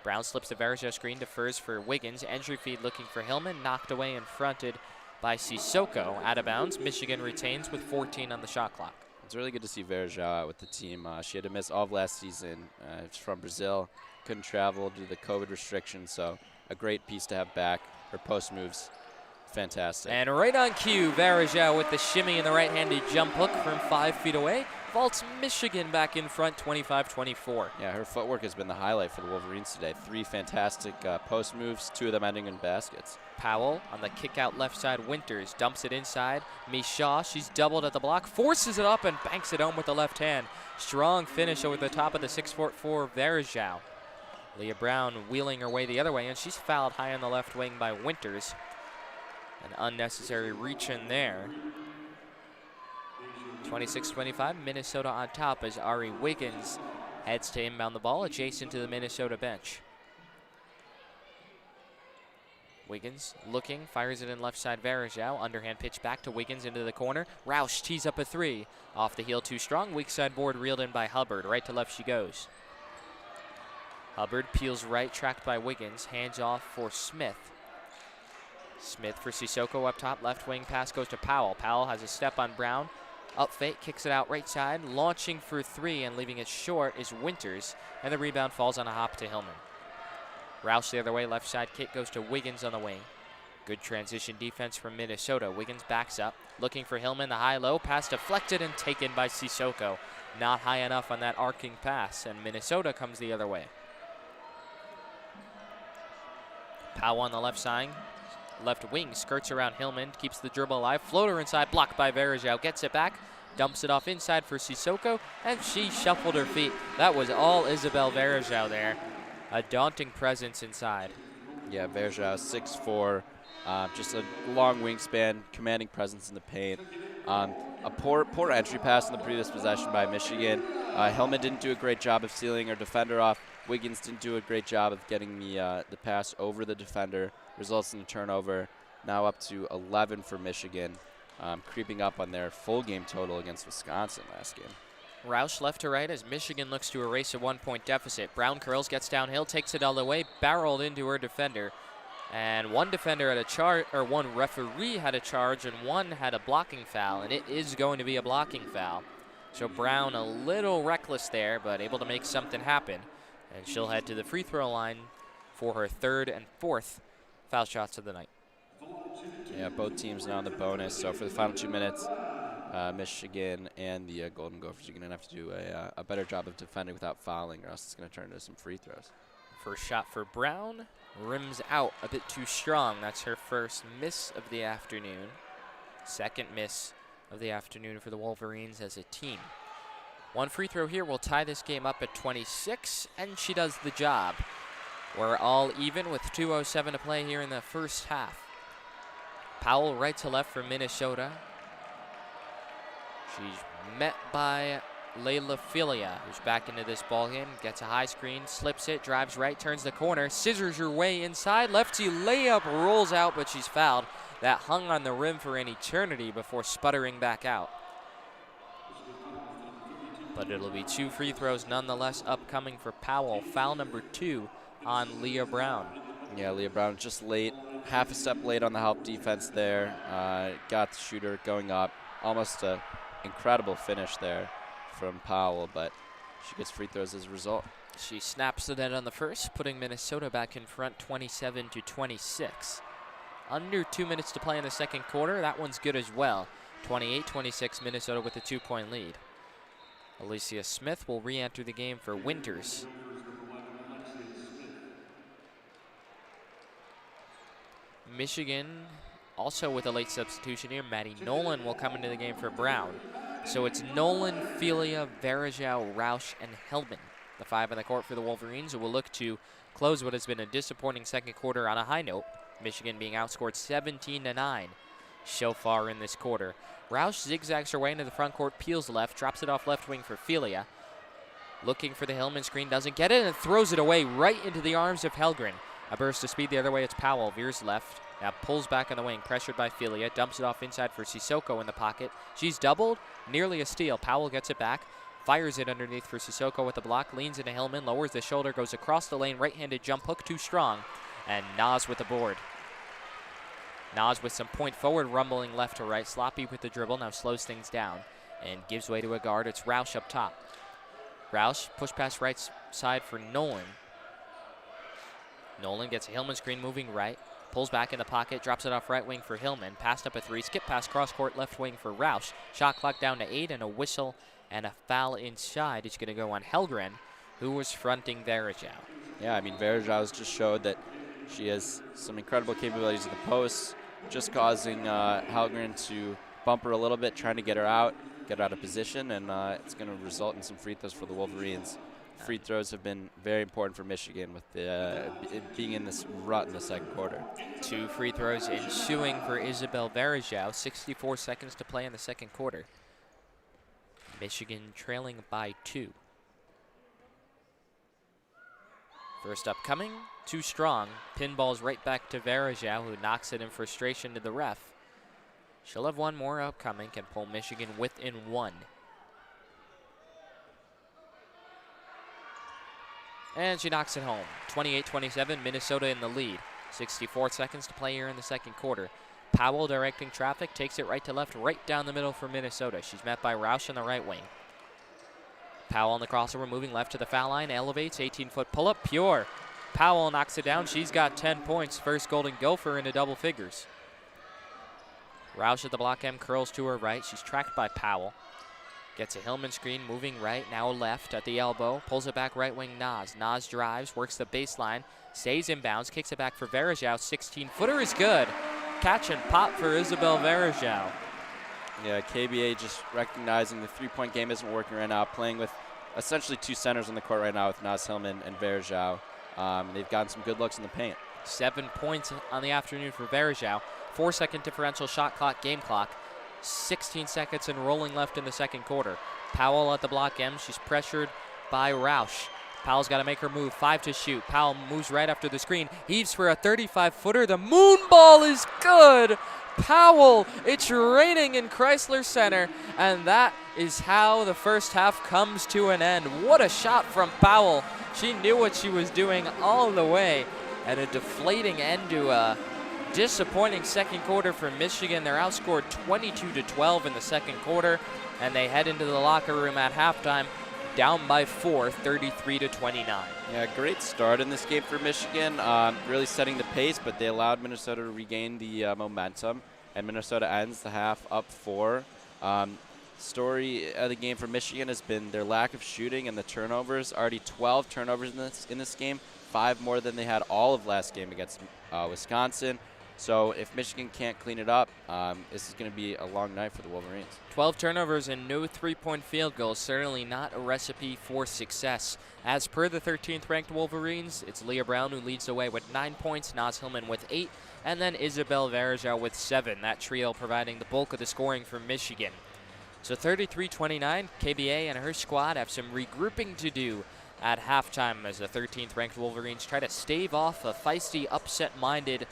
Brown slips the Varejao screen, defers for Wiggins. Entry feed looking for Hillman, knocked away and fronted by Sissoko. Out of bounds, Michigan retains with 14 on the shot clock. It's really good to see Varejao out with the team. She had to miss all of last season. She's from Brazil, couldn't travel due to the COVID restrictions, so a great piece to have back. Her post moves, fantastic. And right on cue, Varejao with the shimmy and the right-handed jump hook from 5 feet away. Vaults Michigan back in front, 25-24. Yeah, her footwork has been the highlight for the Wolverines today. 3 fantastic post moves, 2 of them ending in baskets. Powell on the kick-out left side. Winters dumps it inside. Mishaw, she's doubled at the block, forces it up and banks it home with the left hand. Strong finish over the top of the 6'4" Varejao. Leah Brown wheeling her way the other way, and she's fouled high on the left wing by Winters. An unnecessary reach in there. 26-25, Minnesota on top as Ari Wiggins heads to inbound the ball adjacent to the Minnesota bench. Wiggins looking, fires it in left side Varejao. Underhand pitch back to Wiggins into the corner. Roush tees up a 3. Off the heel too strong. Weak side board reeled in by Hubbard. Right to left she goes. Hubbard peels right, tracked by Wiggins. Hands off for Smith. Smith for Sissoko up top. Left wing pass goes to Powell. Powell has a step on Brown. Up fake, kicks it out right side. Launching for 3 and leaving it short is Winters. And the rebound falls on a hop to Hillman. Roush the other way, left side kick goes to Wiggins on the wing. Good transition defense from Minnesota. Wiggins backs up, looking for Hillman, the high-low. Pass deflected and taken by Sissoko. Not high enough on that arcing pass, and Minnesota comes the other way. Powell on the left side. Left wing skirts around Hillman, keeps the dribble alive. Floater inside, blocked by Varejao. Gets it back, dumps it off inside for Sissoko, and she shuffled her feet. That was all Isabel Varejao there. A daunting presence inside. Yeah, Verjao, 6'4", just a long wingspan, commanding presence in the paint. A poor entry pass in the previous possession by Michigan. Helgren didn't do a great job of sealing her defender off. Wiggins didn't do a great job of getting the pass over the defender. Results in a turnover. Now up to 11 for Michigan, creeping up on their full game total against Wisconsin last game. Roush left to right as Michigan looks to erase a 1-point deficit. Brown curls, gets downhill, takes it all the way, barreled into her defender. And one defender had a charge, or one referee had a charge, and one had a blocking foul, and it is going to be a blocking foul. So Brown a little reckless there, but able to make something happen. And she'll head to the free throw line for her 3rd and 4th foul shots of the night. Yeah, both teams now on the bonus. So for the final 2 minutes, Michigan and the Golden Gophers are going to have to do a better job of defending without fouling, or else it's going to turn into some free throws. First shot for Brown, rims out a bit too strong. That's her first miss of the afternoon. Second miss of the afternoon for the Wolverines as a team. One free throw here will tie this game up at 26, and she does the job. We're all even with 2:07 to play here in the first half. Powell right to left for Minnesota. She's met by Leah Brown, who's back into this ballgame. Gets a high screen, slips it, drives right, turns the corner, scissors her way inside. Lefty layup rolls out, but she's fouled. That hung on the rim for an eternity before sputtering back out. But it'll be 2 free throws nonetheless upcoming for Powell. Foul number 2 on Leah Brown. Yeah, Leah Brown just late, half a step late on the help defense there. Got the shooter going up. Almost an incredible finish there from Powell, but she gets free throws as a result. She snaps the net on the first, putting Minnesota back in front 27-26. Under 2 minutes to play in the second quarter. That one's good as well. 28-26, Minnesota with a 2-point lead. Alicia Smith will re-enter the game for Winters. Michigan also with a late substitution here. Maddie Nolan will come into the game for Brown. So it's Nolan, Filia, Verjao, Roush, and Helgren, the 5 on the court for the Wolverines, who will look to close what has been a disappointing second quarter on a high note. Michigan being outscored 17-9 so far in this quarter. Roush zigzags her way into the front court, peels left, drops it off left wing for Filia. Looking for the Hillman screen, doesn't get it, and throws it away right into the arms of Helgren. A burst of speed the other way, it's Powell, veers left. Now pulls back on the wing, pressured by Filia, dumps it off inside for Sissoko in the pocket. She's doubled, nearly a steal. Powell gets it back, fires it underneath for Sissoko with the block, leans into Hillman, lowers the shoulder, goes across the lane, right-handed jump hook, too strong, and Nas with the board. Nas with some point forward, rumbling left to right, sloppy with the dribble, now slows things down and gives way to a guard. It's Roush up top. Roush, push pass right side for Nolan. Nolan gets a Hillman screen moving right. Pulls back in the pocket, drops it off right wing for Hillman. Passed up a 3, skip pass cross court left wing for Roush. Shot clock down to 8 and a whistle and a foul inside. It's going to go on Helgren, who was fronting Verjao. Yeah, I mean, Verjao just showed that she has some incredible capabilities in the post, just causing Helgren to bump her a little bit, trying to get her out of position, and it's going to result in some free throws for the Wolverines. Free throws have been very important for Michigan with it being in this rut in the second quarter. 2 free throws ensuing for Isabel Verjao. 64 seconds to play in the second quarter. Michigan trailing by 2. First upcoming, too strong. Pinballs right back to Verjao, who knocks it in frustration to the ref. She'll have one more upcoming, can pull Michigan within 1. And she knocks it home. 28-27, Minnesota in the lead. 64 seconds to play here in the second quarter. Powell directing traffic, takes it right to left, right down the middle for Minnesota. She's met by Roush on the right wing. Powell on the crossover, moving left to the foul line, elevates, 18-foot pull-up, pure. Powell knocks it down. She's got 10 points. First Golden Gopher into double figures. Roush at the block M, curls to her right. She's tracked by Powell. Gets a Hillman screen, moving right, now left at the elbow. Pulls it back right wing, Nas. Nas drives, works the baseline, stays inbounds, kicks it back for Verjao. 16-footer is good. Catch and pop for Isabel Verjao. Yeah, KBA just recognizing the three-point game isn't working right now, playing with essentially 2 centers on the court right now with Nas Hillman and Verjao. They've gotten some good looks in the paint. 7 points on the afternoon for Verjao. 4-second differential shot clock, game clock. 16 seconds and rolling left in the second quarter. Powell at the block M. She's pressured by Roush. Powell's got to make her move. 5 to shoot. Powell moves right after the screen. Heaves for a 35-footer. The moon ball is good. Powell, it's raining in Chrysler Center, and that is how the first half comes to an end. What a shot from Powell. She knew what she was doing all the way, and a deflating end to a disappointing second quarter for Michigan. They're outscored 22-12 in the second quarter, and they head into the locker room at halftime down by 4, 33-29. Yeah, great start in this game for Michigan, really setting the pace, but they allowed Minnesota to regain the momentum, and Minnesota ends the half up 4. Story of the game for Michigan has been their lack of shooting and the turnovers. Already 12 turnovers in this game, 5 more than they had all of last game against Wisconsin. So if Michigan can't clean it up, this is going to be a long night for the Wolverines. 12 turnovers and no three-point field goals, certainly not a recipe for success. As per the 13th ranked Wolverines, it's Leah Brown who leads the way with 9 points, Naz Hillman with 8, and then Isabel Verjao with 7. That trio providing the bulk of the scoring for Michigan. So 33-29, KBA and her squad have some regrouping to do at halftime as the 13th ranked Wolverines try to stave off a feisty, upset-minded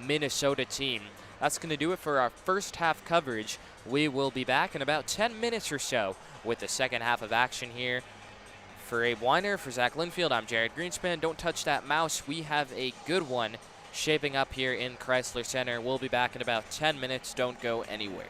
Minnesota team. That's going to do it for our first half coverage. We will be back in about 10 minutes or so with the second half of action here. For Abe Weiner, for Zach Linfield, I'm Jared Greenspan. Don't touch that mouse. We have a good one shaping up here in Chrysler Center. We'll be back in about 10 minutes. Don't go anywhere.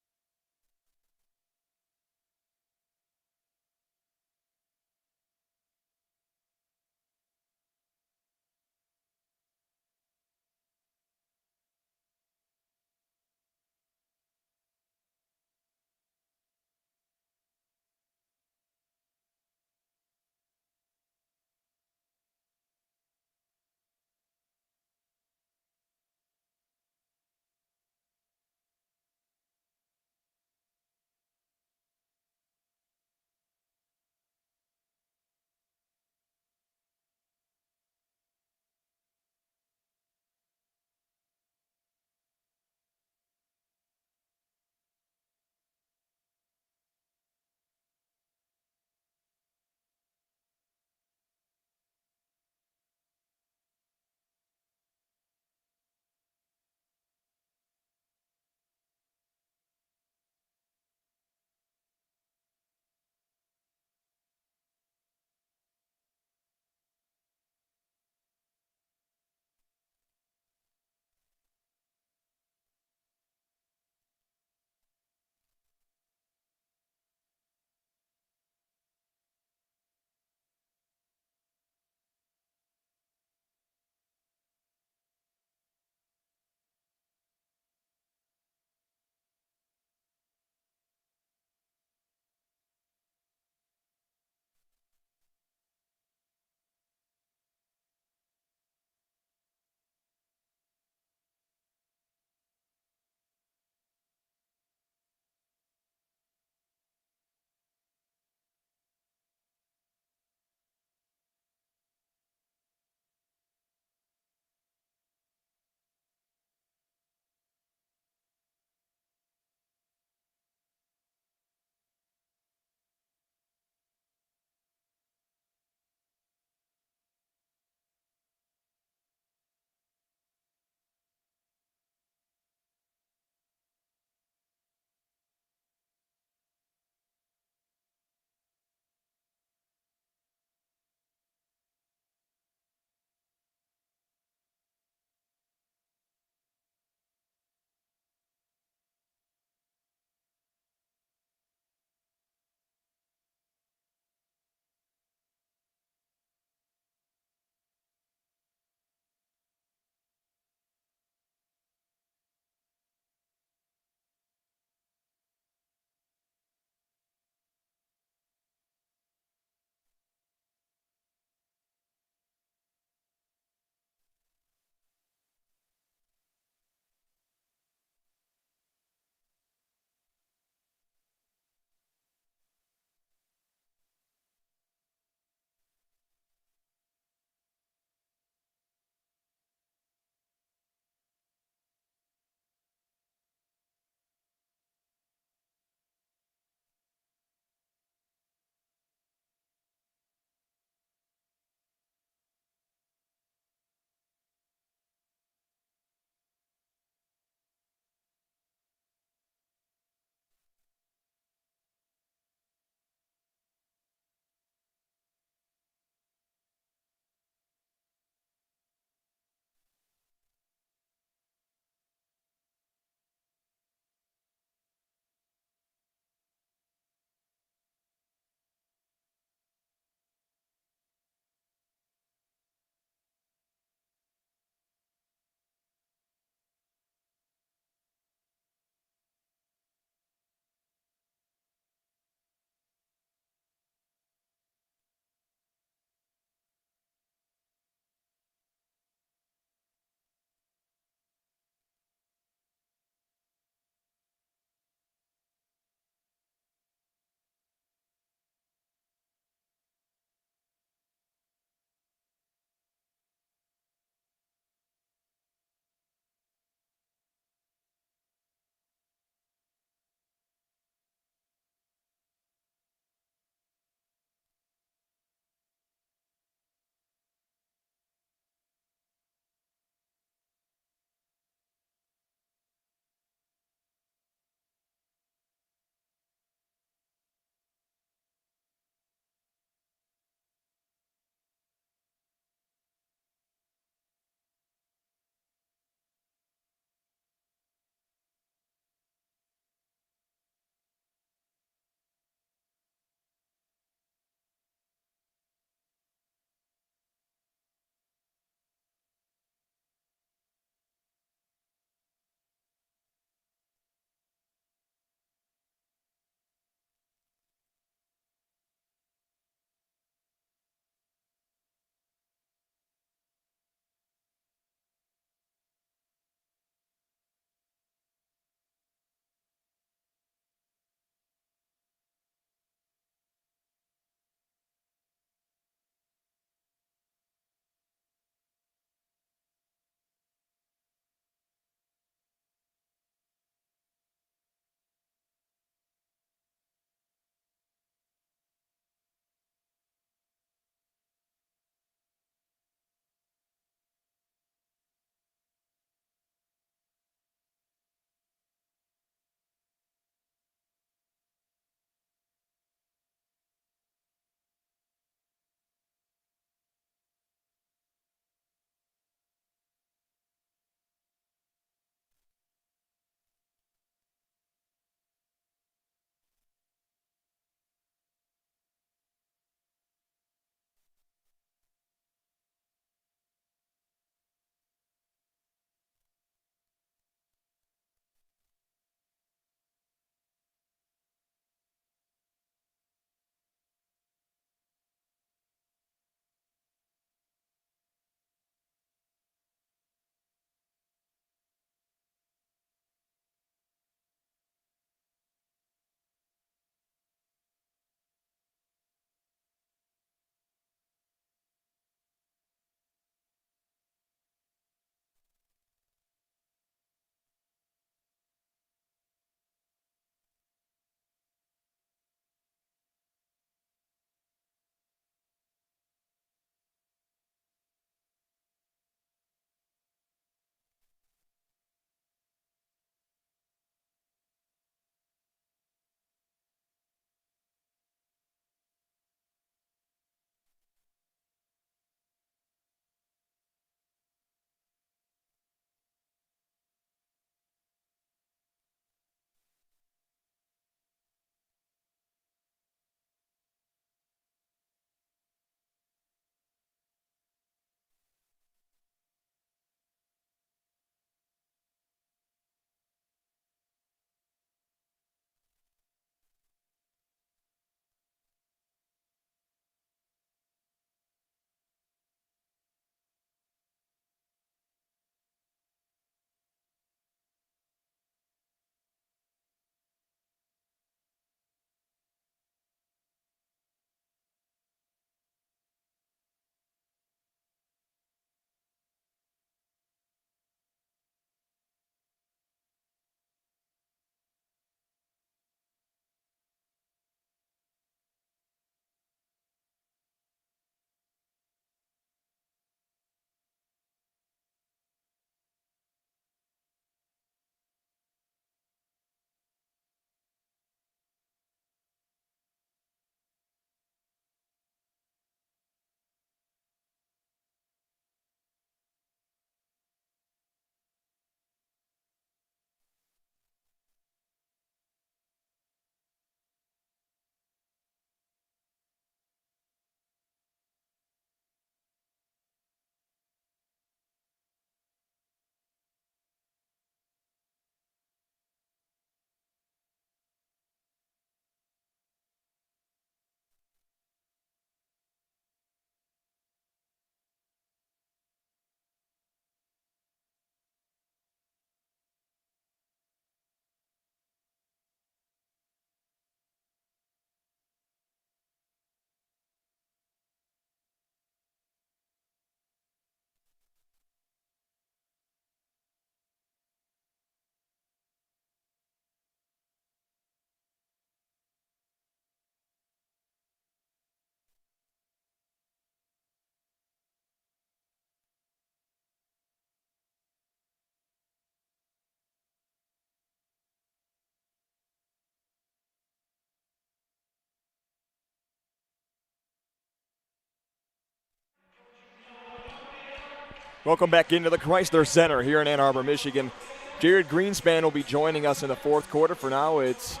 Welcome back into the Chrysler Center here in Ann Arbor, Michigan. Jared Greenspan will be joining us in the fourth quarter. For now, it's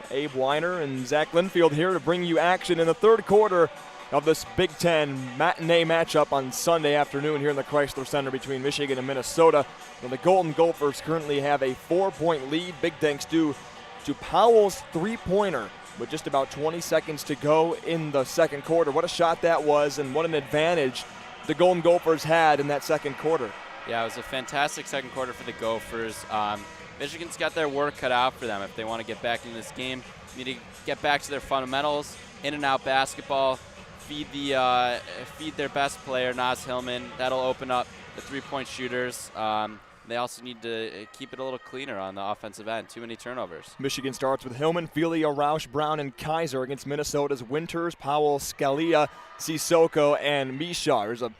Abe Weiner and Zach Linfield here to bring you action in the third quarter of this Big Ten matinee matchup on Sunday afternoon here in the Chrysler Center between Michigan and Minnesota. And the Golden Gophers currently have a 4-point lead, big thanks to Powell's three-pointer with just about 20 seconds to go in the second quarter. What a shot that was, and what an advantage the Golden Gophers had in that second quarter. Yeah, it was a fantastic second quarter for the Gophers. Michigan's got their work cut out for them if they want to get back into this game. They need to get back to their fundamentals, in and out basketball, feed their best player, Naz Hillman. That'll open up the three-point shooters. They also need to keep it a little cleaner on the offensive end. Too many turnovers. Michigan starts with Hillman, Filia, Roush, Brown, and Kaiser against Minnesota's Winters, Powell, Scalia, Sissoko, and Misha. There's a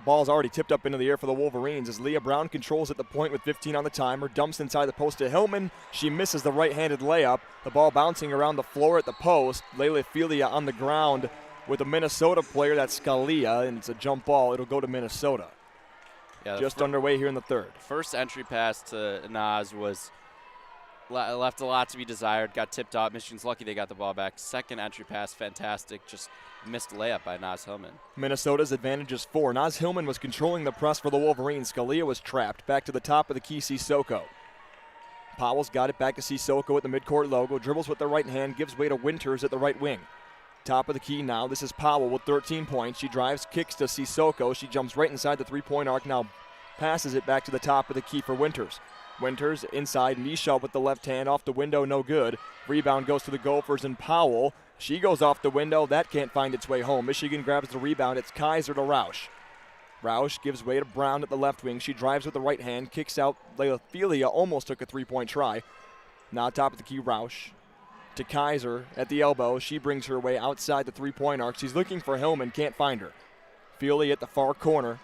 ball's already tipped up into the air for the Wolverines as Leah Brown controls at the point with 15 on the timer, dumps inside the post to Hillman. She misses the right-handed layup. The ball bouncing around the floor at the post. Leila Filia on the ground with a Minnesota player, that's Scalia, and it's a jump ball. It'll go to Minnesota. Yeah, just underway here in the third. First entry pass to Naz was left a lot to be desired. Got tipped up. Michigan's lucky they got the ball back. Second entry pass, fantastic. Just missed layup by Naz Hillman. Minnesota's advantage is 4. Naz Hillman was controlling the press for the Wolverines. Scalia was trapped. Back to the top of the key, Sissoko. Powell's got it back to Sissoko at the midcourt logo. Dribbles with the right hand, gives way to Winters at the right wing. Top of the key now. This is Powell with 13 points. She drives, kicks to Sissoko. She jumps right inside the three-point arc. Now passes it back to the top of the key for Winters. Winters inside. Misha with the left hand off the window. No good. Rebound goes to the Gophers and Powell. She goes off the window. That can't find its way home. Michigan grabs the rebound. It's Kaiser to Roush. Roush gives way to Brown at the left wing. She drives with the right hand. Kicks out. Leila Filia almost took a three-point try. Now top of the key, Roush. To Kaiser at the elbow. She brings her way outside the three-point arc. She's looking for Hillman, can't find her. Feely at the far corner,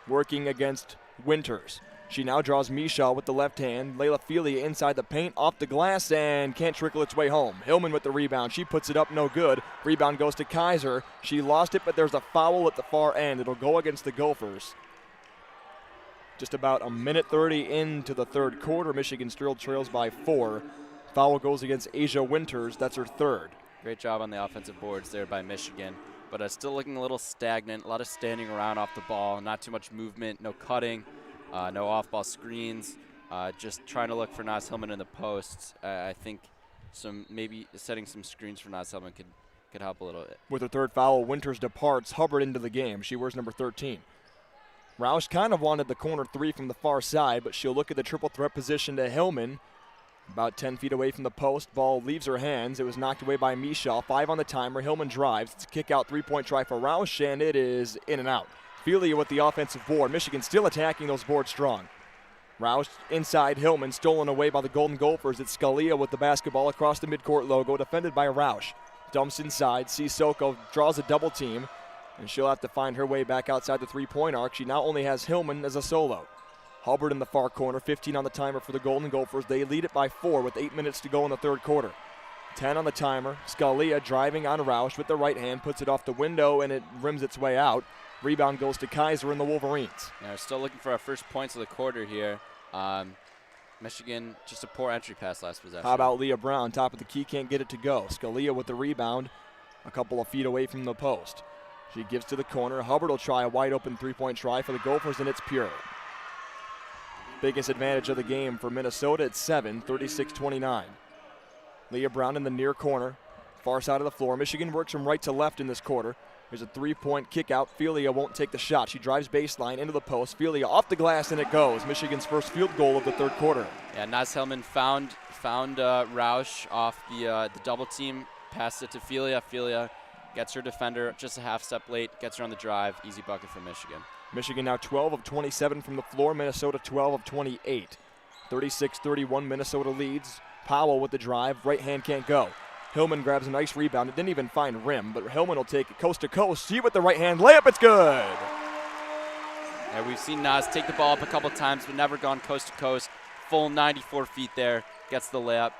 working against Winters. She now draws Misha with the left hand. Leila Feely inside the paint, off the glass, and can't trickle its way home. Hillman with the rebound. She puts it up, no good. Rebound goes to Kaiser. She lost it, but there's a foul at the far end. It'll go against the Gophers. Just about a minute 30 into the third quarter. Michigan still trails by 4. Foul goes against Asia Winters. That's her third. Great job on the offensive boards there by Michigan, but still looking a little stagnant. A lot of standing around off the ball. Not too much movement, no cutting, no off-ball screens. Just trying to look for Naz Hillman in the posts. I think maybe setting some screens for Naz Hillman could help a little bit. With her third foul, Winters departs Hubbard into the game. She wears number 13. Roush kind of wanted the corner 3 from the far side, but she'll look at the triple threat position to Hillman. About 10 feet away from the post. Ball leaves her hands. It was knocked away by Misha. 5 on the timer. Hillman drives. It's a kick-out three-point try for Roush, and it is in and out. Feely with the offensive board. Michigan still attacking those boards strong. Roush inside Hillman, stolen away by the Golden Gophers. It's Scalia with the basketball across the midcourt logo, defended by Roush. Dumps inside. Sissoko draws a double team, and she'll have to find her way back outside the three-point arc. She now only has Hillman as a solo. Hubbard in the far corner, 15 on the timer for the Golden Gophers. They lead it by 4 with 8 minutes to go in the third quarter. 10 on the timer. Scalia driving on Roush with the right hand, puts it off the window, and it rims its way out. Rebound goes to Kaiser and the Wolverines. Yeah, we're still looking for our first points of the quarter here. Michigan, just a poor entry pass last possession. How about Leah Brown? Top of the key, can't get it to go. Scalia with the rebound, a couple of feet away from the post. She gives to the corner. Hubbard will try a wide open three-point try for the Gophers, and it's pure. Biggest advantage of the game for Minnesota at 7, 36-29. Leah Brown in the near corner, far side of the floor. Michigan works from right to left in this quarter. There's a three-point kick out. Felia won't take the shot. She drives baseline into the post. Felia off the glass, and it goes. Michigan's first field goal of the third quarter. Yeah, Naz Hillman found Roush off the double team, passed it to Felia. Felia gets her defender just a half step late, gets her on the drive. Easy bucket for Michigan. Michigan now 12 of 27 from the floor. Minnesota 12 of 28. 36-31, Minnesota leads. Powell with the drive. Right hand can't go. Hillman grabs a nice rebound. It didn't even find rim, but Hillman will take it coast to coast. She with the right hand layup. It's good. Yeah, we've seen Naz take the ball up a couple times, but never gone coast to coast. Full 94 feet there. Gets the layup.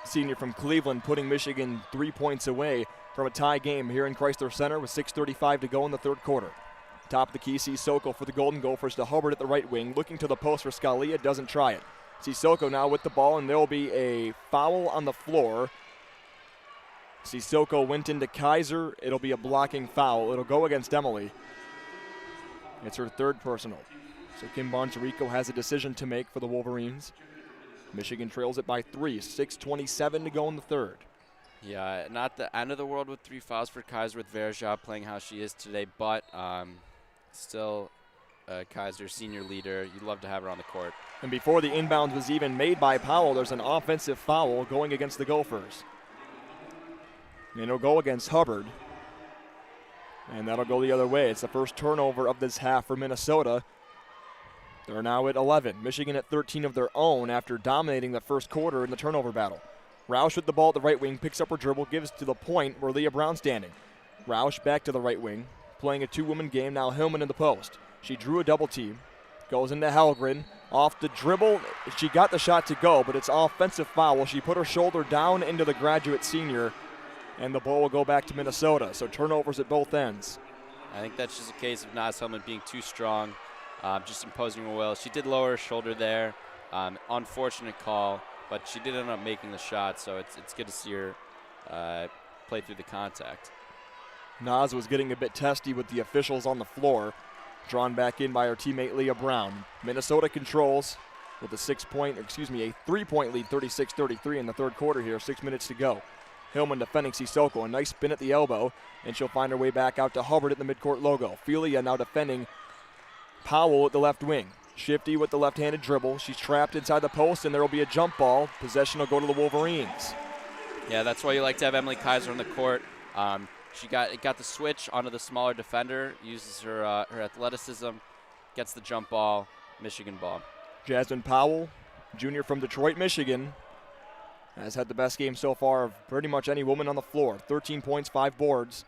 Senior from Cleveland putting Michigan 3 points away from a tie game here in Chrysler Center with 6:35 to go in the third quarter. Top of the key, Sissoko for the Golden Gophers to Hubbard at the right wing. Looking to the post for Scalia, doesn't try it. Sissoko now with the ball, and there will be a foul on the floor. Sissoko went into Kaiser. It'll be a blocking foul. It'll go against Emily. It's her third personal. So Kim Boncharico has a decision to make for the Wolverines. Michigan trails it by 3, 6:27 to go in the third. Yeah, not the end of the world with 3 fouls for Kaiser with Verja playing how she is today, but still Kaiser, senior leader. You'd love to have her on the court. And before the inbound was even made by Powell, there's an offensive foul going against the Gophers. And it'll go against Hubbard. And that'll go the other way. It's the first turnover of this half for Minnesota. They're now at 11. Michigan at 13 of their own after dominating the first quarter in the turnover battle. Roush with the ball at the right wing, picks up her dribble, gives to the point where Leah Brown standing. Roush back to the right wing, playing a 2-woman game, now Hillman in the post. She drew a double team, goes into Helgren, off the dribble. She got the shot to go, but it's offensive foul. She put her shoulder down into the graduate senior, and the ball will go back to Minnesota. So turnovers at both ends. I think that's just a case of Naz Hillman being too strong, just imposing her will. She did lower her shoulder there. Unfortunate call, but she did end up making the shot, so it's good to see her play through the contact. Naz was getting a bit testy with the officials on the floor. Drawn back in by her teammate Leah Brown. Minnesota controls with a 3-point lead, 36-33 in the third quarter here, 6 minutes to go. Hillman defending Sissoko, a nice spin at the elbow, and she'll find her way back out to Hubbard at the midcourt logo. Felia now defending Powell at the left wing. Shifty with the left-handed dribble. She's trapped inside the post, and there will be a jump ball. Possession will go to the Wolverines. Yeah, that's why you like to have Emily Kaiser on the court. She got the switch onto the smaller defender, uses her athleticism, gets the jump ball, Michigan ball. Jasmine Powell, junior from Detroit, Michigan, has had the best game so far of pretty much any woman on the floor. 13 points, 5 boards.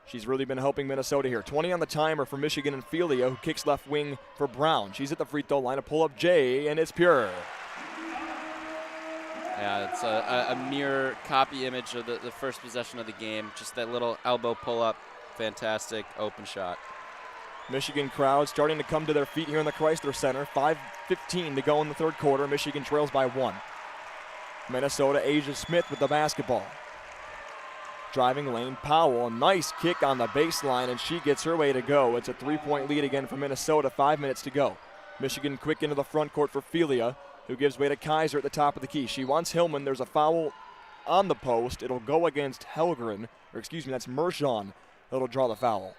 She's really been helping Minnesota here. 20 on the timer for Michigan and Felia, who kicks left wing for Brown. She's at the free throw line, a pull-up J, and it's pure. Yeah, it's a mirror copy image of the first possession of the game. Just that little elbow pull-up, fantastic open shot. Michigan crowd starting to come to their feet here in the Chrysler Center. 5:15 to go in the third quarter. Michigan trails by 1. Minnesota, Asia Smith with the basketball. Driving lane, Powell, a nice kick on the baseline, and she gets her way to go. It's a 3-point lead again for Minnesota, 5 minutes to go. Michigan quick into the front court for Felia, who gives way to Kaiser at the top of the key. She wants Hillman. There's a foul on the post. It'll go against Helgren, that's Mershon that'll draw the foul.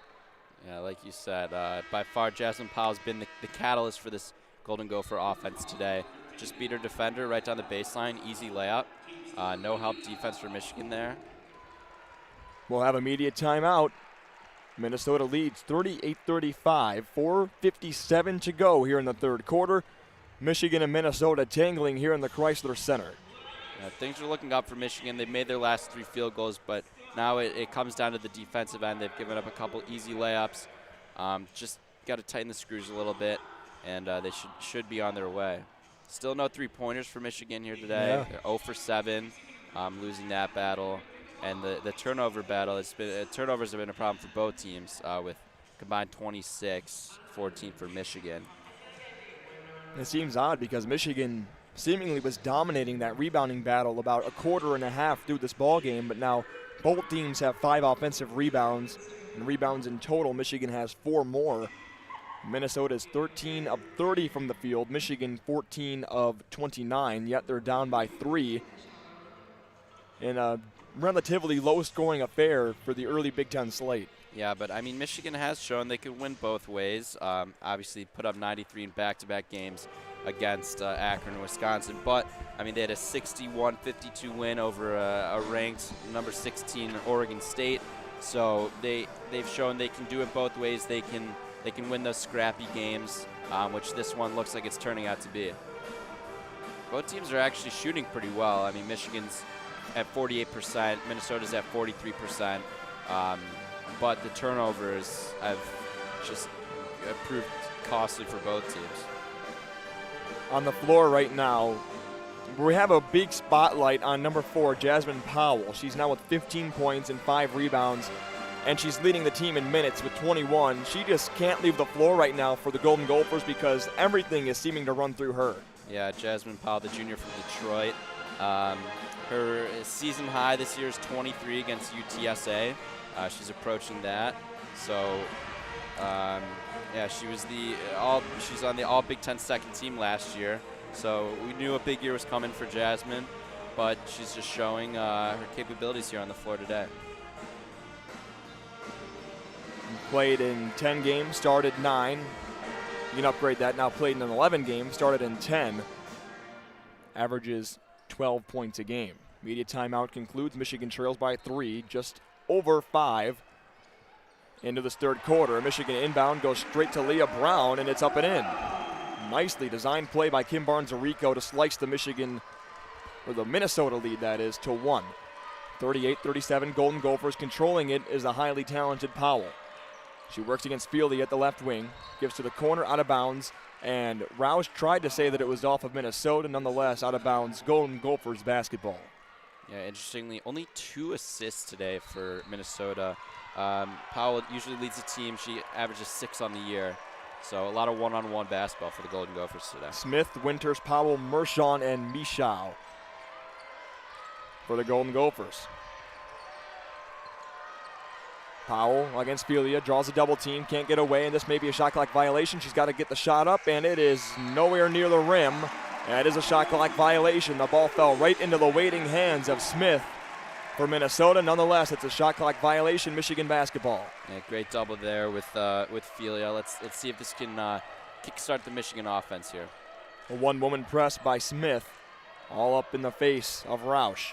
Yeah, like you said, by far Jasmine Powell's been the catalyst for this Golden Gopher offense today. Just beat her defender right down the baseline, easy layup. No help defense for Michigan there. We'll have immediate timeout. Minnesota leads 38-35, 4:57 to go here in the third quarter. Michigan and Minnesota tangling here in the Chrysler Center. Yeah, things are looking up for Michigan. They've made their last 3 field goals, but now it comes down to the defensive end. They've given up a couple easy layups. Just got to tighten the screws a little bit, and they should be on their way. Still no 3-pointers for Michigan here today. Yeah. They're 0 for 7, losing that battle. And the turnover battle, turnovers have been a problem for both teams with combined 26, 14 for Michigan. It seems odd because Michigan seemingly was dominating that rebounding battle about a quarter and a half through this ball game, but now both teams have 5 offensive rebounds, and rebounds in total. Michigan has 4 more. Minnesota is 13 of 30 from the field. Michigan 14 of 29, yet they're down by 3 in a relatively low-scoring affair for the early Big Ten slate. Yeah, but, I mean, Michigan has shown they can win both ways. Obviously put up 93 in back-to-back games against Akron and Wisconsin. But, I mean, they had a 61-52 win over a ranked number 16 Oregon State. So they've shown they can do it both ways. They can win those scrappy games, which this one looks like it's turning out to be. Both teams are actually shooting pretty well. I mean, Michigan's at 48%, Minnesota's at 43%, but the turnovers have just proved costly for both teams. On the floor right now, we have a big spotlight on number 4, Jasmine Powell. She's now with 15 points and 5 rebounds and she's leading the team in minutes with 21. She just can't leave the floor right now for the Golden Gophers because everything is seeming to run through her. Yeah, Jasmine Powell, the junior from Detroit. Her season high this year is 23 against UTSA. She's approaching that. So, yeah, she's on the All Big Ten second team last year. So we knew a big year was coming for Jasmine, but she's just showing her capabilities here on the floor today. Played in 10 games, started 9. You can upgrade that. Now played in 11 games, started in 10. Averages 12 points a game. Media timeout concludes. Michigan trails by 3, just over 5 into this third quarter. Michigan inbound goes straight to Leah Brown, and it's up and in. Nicely designed play by Kim Barnes-Arico to slice the Minnesota lead, that is, to 1. 38-37, Golden Gophers. Controlling it is the highly talented Powell. She works against Feely at the left wing, gives to the corner, out of bounds, and Roush tried to say that it was off of Minnesota. Nonetheless, out of bounds, Golden Gophers basketball. Yeah, interestingly, only 2 assists today for Minnesota. Powell usually leads the team. She averages 6 on the year. So a lot of one-on-one basketball for the Golden Gophers today. Smith, Winters, Powell, Mershon, and Michau for the Golden Gophers. Powell against Felia, draws a double team, can't get away, and this may be a shot clock violation. She's got to get the shot up, and it is nowhere near the rim. That is a shot clock violation. The ball fell right into the waiting hands of Smith for Minnesota. Nonetheless, it's a shot clock violation, Michigan basketball. Yeah, great double there with Felia. Let's see if this can kickstart the Michigan offense here. A one-woman press by Smith, all up in the face of Roush.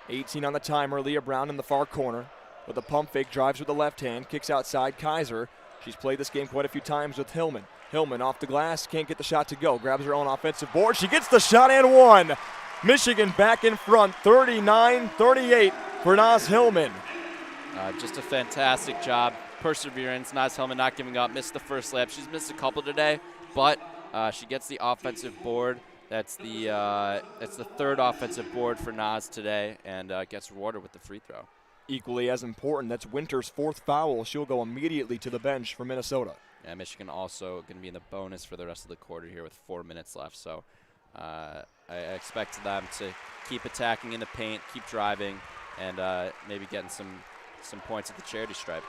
18 on the timer, Leah Brown in the far corner. With a pump fake, drives with the left hand, kicks outside, Kaiser. She's played this game quite a few times with Hillman. Hillman off the glass, can't get the shot to go. Grabs her own offensive board. She gets the shot and one. Michigan back in front, 39-38 for Naz Hillman. Just a fantastic job. Perseverance. Naz Hillman not giving up. Missed the first layup. She's missed a couple today, but she gets the offensive board. That's the third offensive board for Naz today, and gets rewarded with the free throw. Equally as important, that's Winters' 4th foul. She'll go immediately to the bench for Minnesota. Yeah, Michigan also going to be in the bonus for the rest of the quarter here with 4 minutes left. So I expect them to keep attacking in the paint, keep driving, and maybe getting some points at the charity stripe.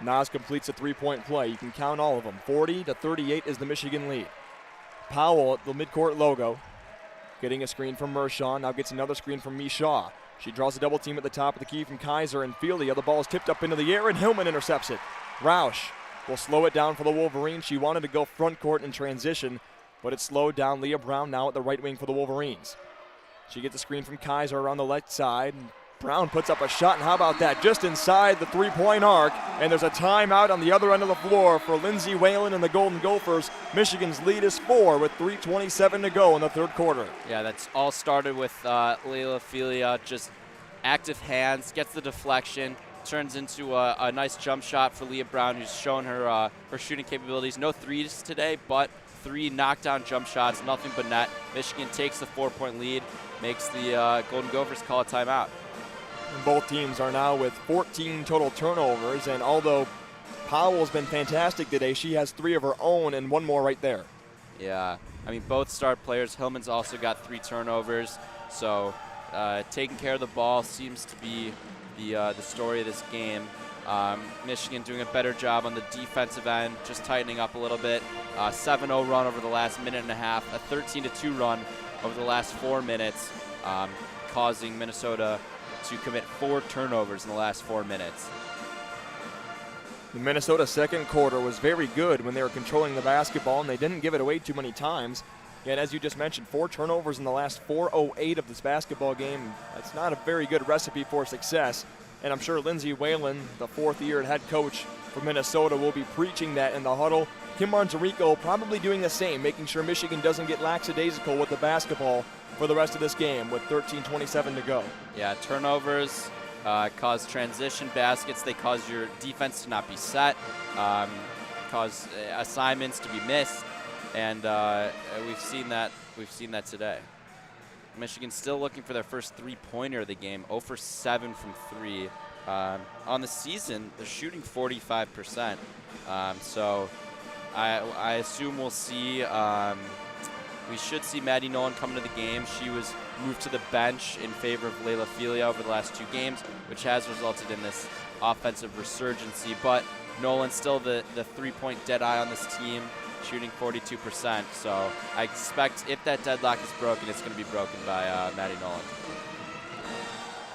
Naz completes a 3-point play. You can count all of them. 40-38 is the Michigan lead. Powell at the midcourt logo, getting a screen from Mershon. Now gets another screen from Mishaw. She draws a double team at the top of the key from Kaiser and Felia. The ball is tipped up into the air, and Hillman intercepts it. Roush will slow it down for the Wolverines. She wanted to go front court in transition, but it slowed down. Leah Brown now at the right wing for the Wolverines. She gets a screen from Kaiser around the left side. Brown puts up a shot, and how about that? Just inside the 3-point arc, and there's a timeout on the other end of the floor for Lindsay Whalen and the Golden Gophers. Michigan's lead is 4 with 3:27 to go in the third quarter. Yeah, that's all started with Leila Felia, just active hands, gets the deflection, turns into a nice jump shot for Leah Brown, who's shown her shooting capabilities. No threes today, but 3 knockdown jump shots, nothing but net. Michigan takes the 4-point lead, makes the Golden Gophers call a timeout. Both teams are now with 14 total turnovers, and although Powell's been fantastic today, she has 3 of her own and 1 more right there. Yeah, I mean, both star players. Hillman's also got 3 turnovers, so taking care of the ball seems to be the story of this game. Michigan doing a better job on the defensive end, just tightening up a little bit. 7-0 run over the last minute and a half, a 13-2 run over the last 4 minutes, causing Minnesota to commit 4 turnovers in the last 4 minutes. The Minnesota second quarter was very good when they were controlling the basketball, and they didn't give it away too many times. And as you just mentioned, 4 turnovers in the last 4:08 of this basketball game. That's not a very good recipe for success. And I'm sure Lindsay Whalen, the 4th-year head coach for Minnesota, will be preaching that in the huddle. Kim Barnes-Arico probably doing the same, making sure Michigan doesn't get lackadaisical with the basketball for the rest of this game with 13:27 to go. Yeah, turnovers cause transition baskets. They cause your defense to not be set, cause assignments to be missed, and we've seen that today. Michigan's still looking for their first 3-pointer of the game, 0 for 7 from 3. On the season, they're shooting 45%. So I assume we'll see. We should see Maddie Nolan come into the game. She was moved to the bench in favor of Leah Brown over the last 2 games, which has resulted in this offensive resurgency. But Nolan's still the 3-point dead eye on this team, shooting 42%. So I expect if that deadlock is broken, it's going to be broken by Maddie Nolan.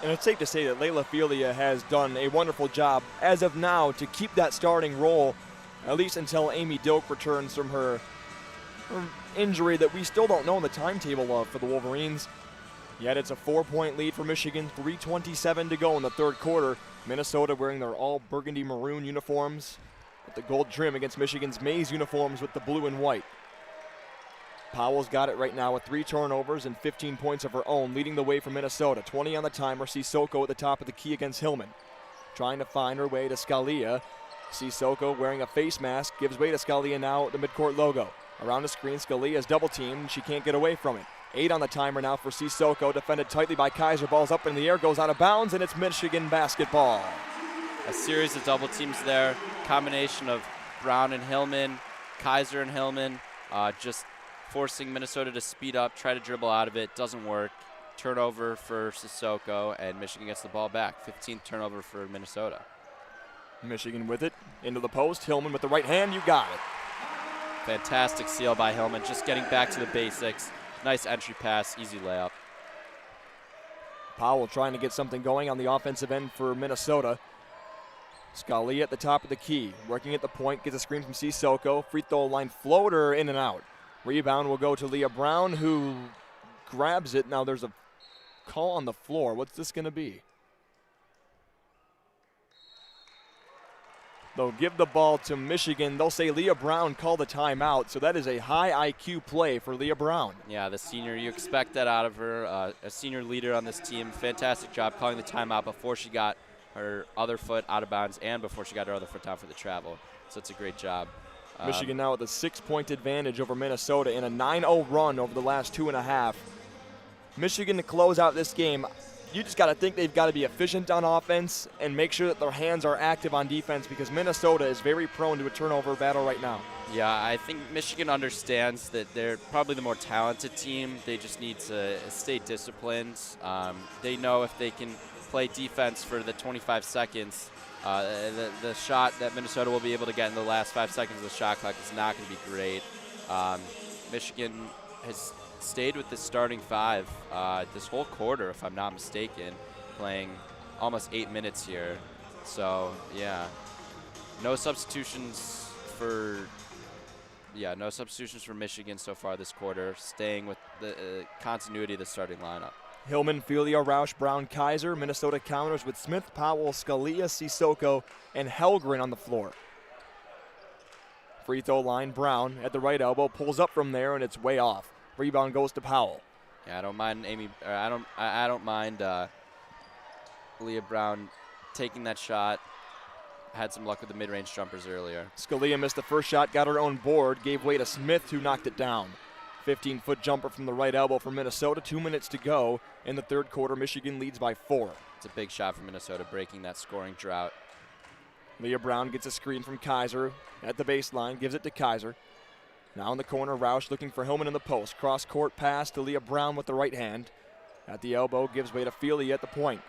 And it's safe to say that Leah Brown has done a wonderful job as of now to keep that starting role, at least until Amy Dilk returns from her injury that we still don't know the timetable of for the Wolverines. Yet it's a 4-point lead for Michigan, 3:27 to go in the third quarter. Minnesota wearing their all burgundy maroon uniforms with the gold trim against Michigan's maize uniforms with the blue and white. Powell's got it right now with 3 turnovers and 15 points of her own, leading the way for Minnesota. 20 on the timer. Sissoko at the top of the key against Hillman. Trying to find her way to Scalia. Sissoko wearing a face mask gives way to Scalia now at the midcourt logo. Around the screen, Scalia's double teamed. She can't get away from it. 8 on the timer now for Sissoko. Defended tightly by Kaiser. Ball's up in the air, goes out of bounds, and it's Michigan basketball. A series of double teams there. Combination of Brown and Hillman, Kaiser and Hillman, just forcing Minnesota to speed up, try to dribble out of it. Doesn't work. Turnover for Sissoko, and Michigan gets the ball back. 15th turnover for Minnesota. Michigan with it. Into the post. Hillman with the right hand. You got it. Fantastic seal by Hillman. Just getting back to the basics. Nice entry pass. Easy layup. Powell trying to get something going on the offensive end for Minnesota. Scalia at the top of the key. Working at the point. Gets a screen from Sissoko. Free throw line floater in and out. Rebound will go to Leah Brown, who grabs it. Now there's a call on the floor. What's this going to be? They'll give the ball to Michigan. They'll say Leah Brown called the timeout. So that is a high IQ play for Leah Brown. Yeah, the senior, you expect that out of her. A senior leader on this team. Fantastic job calling the timeout before she got her other foot out of bounds and before she got her other foot down for the travel. So it's a great job. Michigan now with a 6-point advantage over Minnesota in a 9-0 run over the last 2.5. Michigan to close out this game. You just got to think they've got to be efficient on offense and make sure that their hands are active on defense because Minnesota is very prone to a turnover battle right now. Yeah, I think Michigan understands that they're probably the more talented team. They just need to stay disciplined. They know if they can play defense for the 25 seconds, the shot that Minnesota will be able to get in the last 5 seconds of the shot clock is not going to be great. Michigan has stayed with the starting 5 this whole quarter, if I'm not mistaken, playing almost 8 minutes here. So, yeah, no substitutions for Michigan so far this quarter, staying with the continuity of the starting lineup. Hillman, Filia, Roush, Brown, Kaiser. Minnesota counters with Smith, Powell, Scalia, Sissoko, and Helgren on the floor. Free throw line, Brown at the right elbow, pulls up from there, and it's way off. Rebound goes to Powell. Yeah, I don't mind I don't mind Leah Brown taking that shot. Had some luck with the mid-range jumpers earlier. Scalia missed the first shot, got her own board, gave way to Smith, who knocked it down. 15-foot jumper from the right elbow for Minnesota. 2 minutes to go in the third quarter. Michigan leads by 4. It's a big shot for Minnesota, breaking that scoring drought. Leah Brown gets a screen from Kaiser at the baseline, gives it to Kaiser. Now in the corner, Roush looking for Hillman in the post. Cross-court pass to Leah Brown with the right hand. At the elbow, gives way to Feely at the point.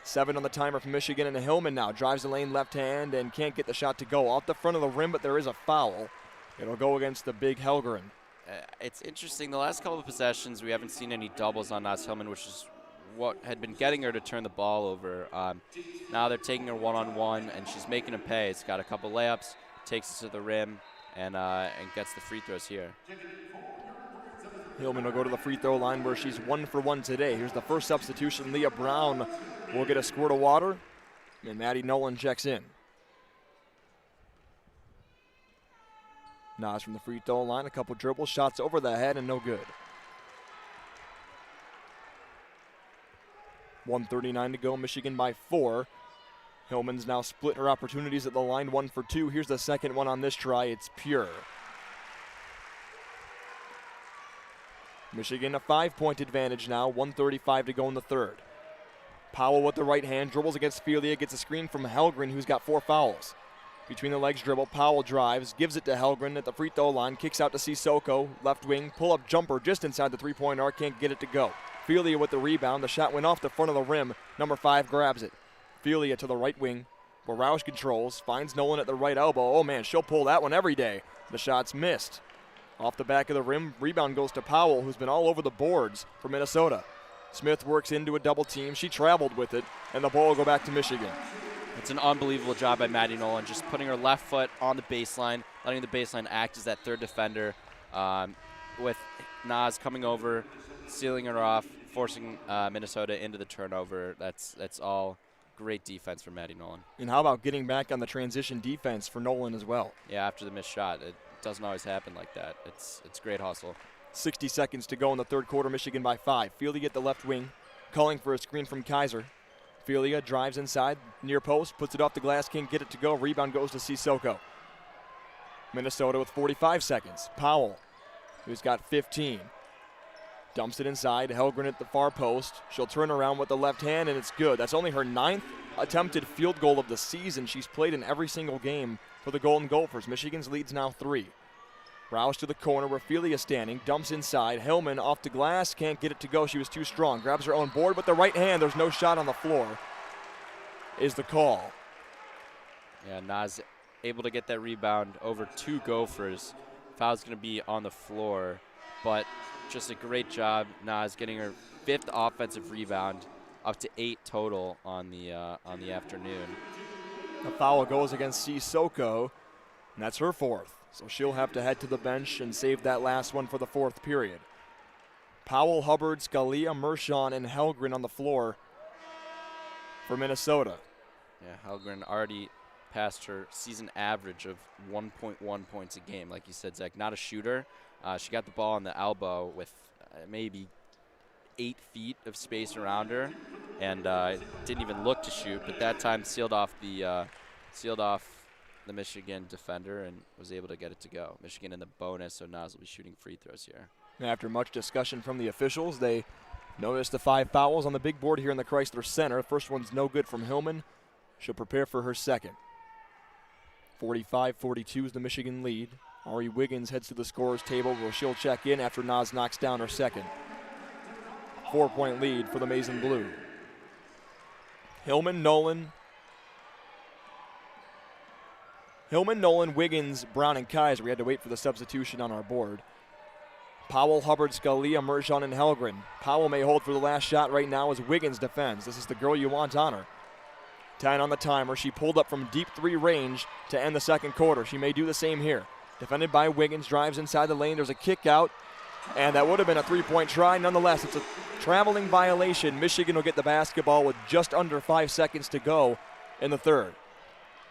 7 on the timer for Michigan, and Hillman now drives the lane left hand and can't get the shot to go. Off the front of the rim, but there is a foul. It'll go against the big Helgren. It's interesting. The last couple of possessions, we haven't seen any doubles on Nas Hillman, which is what had been getting her to turn the ball over. Now they're taking her one-on-one, and she's making a pay. It's got a couple layups, takes it to the rim, and gets the free throws here. Hillman will go to the free throw line where she's 1 for 1 today. Here's the first substitution. Leah Brown will get a squirt of water, and Maddie Nolan checks in. Nas from the free throw line, a couple dribbles, shots over the head, and no good. 1:39 to go, Michigan by 4. Hillman's now split her opportunities at the line, 1 for 2. Here's the second one on this try, it's pure. Michigan a 5-point advantage now, 1:35 to go in the third. Powell with the right hand, dribbles against Felia, gets a screen from Helgren, who's got 4 fouls. Between the legs dribble, Powell drives, gives it to Helgren at the free throw line, kicks out to Sissoko, left wing, pull-up jumper just inside the three-point arc, can't get it to go. Felia with the rebound, the shot went off the front of the rim, number 5 grabs it. Felia to the right wing, where Roush controls, finds Nolan at the right elbow. Oh man, she'll pull that one every day. The shot's missed. Off the back of the rim, rebound goes to Powell, who's been all over the boards for Minnesota. Smith works into a double team. She traveled with it, and the ball will go back to Michigan. It's an unbelievable job by Maddie Nolan, just putting her left foot on the baseline, letting the baseline act as that third defender, with Naz coming over, sealing her off, forcing Minnesota into the turnover. That's all great defense from Maddie Nolan. And how about getting back on the transition defense for Nolan as well? Yeah, after the missed shot. It doesn't always happen like that. It's great hustle. 60 seconds to go in the third quarter, Michigan by 5. Felia at the left wing, calling for a screen from Kaiser. Felia drives inside, near post, puts it off the glass, can't get it to go. Rebound goes to Sissoko. Minnesota with 45 seconds. Powell, who's got 15. Dumps it inside, Helgren at the far post. She'll turn around with the left hand, and it's good. That's only her 9th attempted field goal of the season. She's played in every single game for the Golden Gophers. Michigan's lead's now 3. Rouse to the corner where Felia's standing, dumps inside. Hillman off the glass, can't get it to go. She was too strong. Grabs her own board with the right hand. There's no shot on the floor, is the call. Yeah, Naz able to get that rebound over 2 Gophers. Foul's going to be on the floor, but just a great job. Naz getting her 5th offensive rebound, up to 8 total on the afternoon. The foul goes against Sissoko, and that's her 4th. So she'll have to head to the bench and save that last one for the 4th period. Powell, Hubbard, Scalia, Mershon, and Helgren on the floor for Minnesota. Yeah, Helgren already passed her season average of 1.1 points a game. Like you said, Zach, not a shooter. She got the ball on the elbow with maybe 8 feet of space around her, and didn't even look to shoot. But that time sealed off the Michigan defender and was able to get it to go. Michigan in the bonus, so Naz will be shooting free throws here. After much discussion from the officials, they noticed the 5 fouls on the big board here in the Chrysler Center. First one's no good from Hillman. She'll prepare for her second. 45-42 is the Michigan lead. Ari Wiggins heads to the scorer's table where she'll check in after Naz knocks down her second. 4-point lead for the Maize and Blue. Hillman, Nolan, Wiggins, Brown, and Kaiser. We had to wait for the substitution on our board. Powell, Hubbard, Scalia, Mershon, and Helgren. Powell may hold for the last shot right now as Wiggins defends. This is the girl you want on her. 10 on the timer. She pulled up from deep 3 range to end the second quarter. She may do the same here. Defended by Wiggins, drives inside the lane. There's a kick out, and that would have been a 3-point try. Nonetheless, it's a traveling violation. Michigan will get the basketball with just under 5 seconds to go in the third.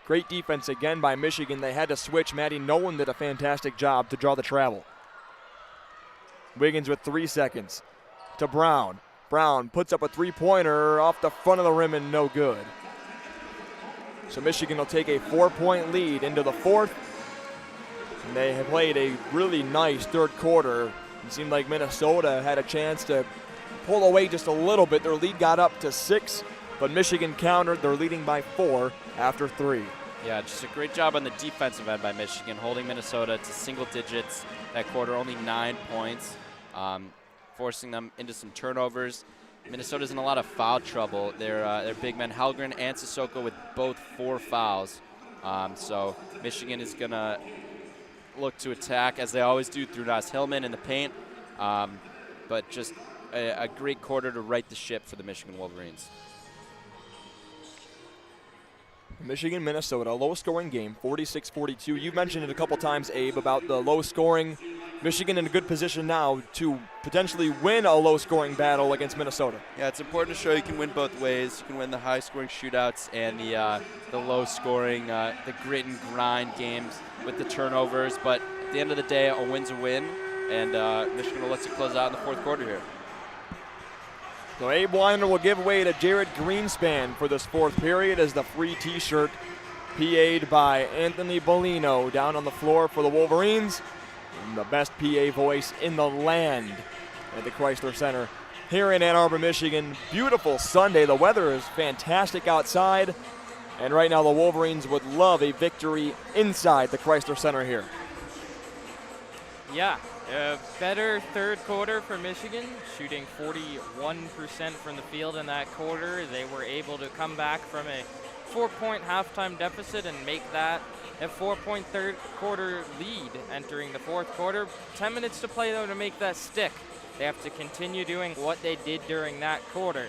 Great defense again by Michigan. They had to switch. Maddie Nolan did a fantastic job to draw the travel. Wiggins with 3 seconds to Brown. Brown puts up a 3-pointer off the front of the rim and no good. So Michigan will take a 4-point lead into the 4th. And they have played a really nice third quarter. It seemed like Minnesota had a chance to pull away just a little bit. Their lead got up to 6, but Michigan countered. They're leading by 4 after 3. Yeah, just a great job on the defensive end by Michigan, holding Minnesota to single digits that quarter, only 9 points, forcing them into some turnovers. Minnesota's in a lot of foul trouble. Their big men, Helgren and Sissoko, with both 4 fouls. So Michigan is going to look to attack, as they always do, through Naz Hillman in the paint. But just a great quarter to right the ship for the Michigan Wolverines. Michigan, Minnesota, low-scoring game, 46-42. You mentioned it a couple times, Abe, about the low-scoring. Michigan in a good position now to potentially win a low-scoring battle against Minnesota. Yeah, it's important to show you can win both ways. You can win the high-scoring shootouts and the low-scoring, the grit and grind games with the turnovers. But at the end of the day, a win's a win, and Michigan will look to close out in the 4th quarter here. So Abe Weiner will give way to Jared Greenspan for this 4th period as the free T-shirt PA'd by Anthony Bellino down on the floor for the Wolverines. And the best PA voice in the land at the Chrysler Center. here in Ann Arbor, Michigan. Beautiful Sunday. The weather is fantastic outside. And right now the Wolverines would love a victory inside the Chrysler Center here. Yeah, a better third quarter for Michigan, shooting 41% from the field in that quarter. They were able to come back from a 4-point halftime deficit and make that a 4-point third quarter lead entering the fourth quarter. 10 minutes to play, though, to make that stick. They have to continue doing what they did during that quarter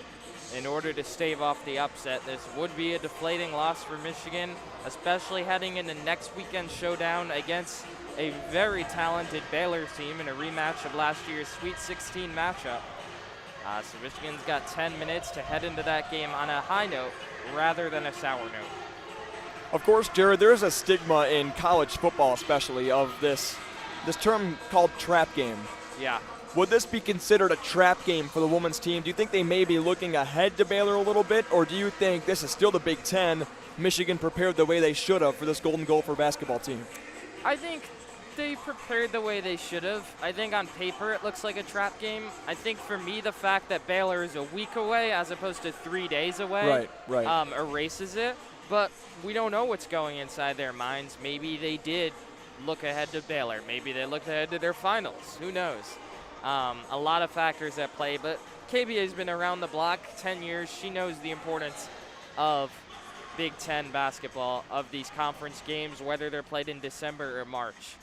in order to stave off the upset. This would be a deflating loss for Michigan, especially heading into next weekend's showdown against a very talented Baylor team in a rematch of last year's Sweet 16 matchup. So Michigan's got 10 minutes to head into that game on a high note rather than a sour note. Of course, Jared, there is a stigma in college football especially of this term called trap game. Yeah. Would this be considered a trap game for the women's team? Do you think they may be looking ahead to Baylor a little bit, or do you think this is still the Big Ten, Michigan prepared the way they should have for this Golden Gopher basketball team? I think they prepared the way they should have. I think on paper it looks like a trap game. I think for me the fact that Baylor is a week away as opposed to 3 days away erases it. But we don't know what's going inside their minds. Maybe they did look ahead to Baylor. Maybe they looked ahead to their finals. Who knows? A lot of factors at play, but KBA's been around the block 10 years. She knows the importance of Big Ten basketball, of these conference games, whether they're played in December or March.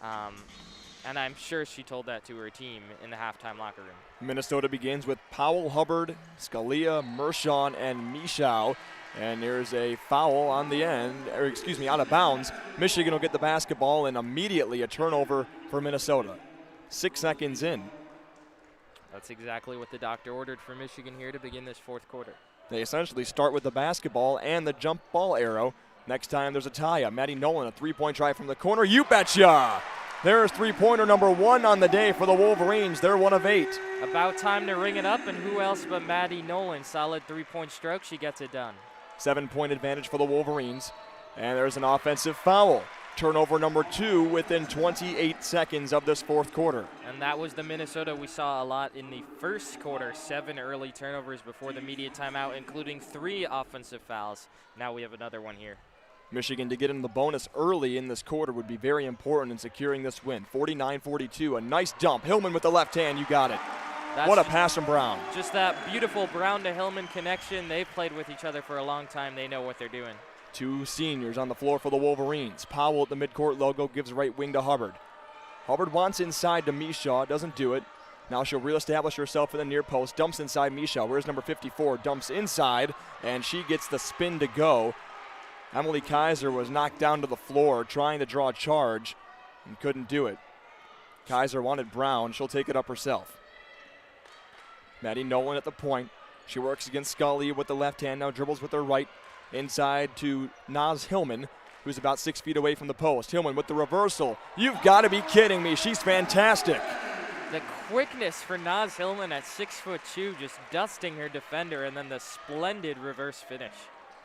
And I'm sure she told that to her team in the halftime locker room. Minnesota begins with Powell, Hubbard, Scalia, Mershon, and Michow. And there's a foul on the end, or excuse me, out of bounds. Michigan will get the basketball and immediately a turnover for Minnesota. 6 seconds in. That's exactly what the doctor ordered for Michigan here to begin this fourth quarter. They essentially start with the basketball and the jump ball arrow. Next time there's a tie-up. Maddie Nolan, a three-point try from the corner. You betcha! There's three-pointer number 1 on the day for the Wolverines. They're 1 of 8. About time to ring it up, and who else but Maddie Nolan? Solid three-point stroke. She gets it done. 7-point advantage for the Wolverines. And there's an offensive foul. Turnover number 2 within 28 seconds of this fourth quarter. And that was the Minnesota we saw a lot in the first quarter. 7 early turnovers before the media timeout, including 3 offensive fouls. Now we have another one here. Michigan to get in the bonus early in this quarter would be very important in securing this win. 49-42, a nice dump. Hillman with the left hand, you got it. What a pass from Brown. Just that beautiful Brown to Hillman connection. They've played with each other for a long time. They know what they're doing. 2 seniors on the floor for the Wolverines. Powell at the midcourt logo gives right wing to Hubbard. Hubbard wants inside to Michow, doesn't do it. Now she'll reestablish herself in the near post, dumps inside Michow. Where's number 54? Dumps inside, and she gets the spin to go. Emily Kaiser was knocked down to the floor trying to draw a charge and couldn't do it. Kaiser wanted Brown. She'll take it up herself. Maddie Nolan at the point. She works against Scalia with the left hand, now dribbles with her right. Inside to Naz Hillman, who's about 6 feet away from the post. Hillman with the reversal. You've got to be kidding me. She's fantastic. The quickness for Naz Hillman at 6'2", just dusting her defender, and then the splendid reverse finish.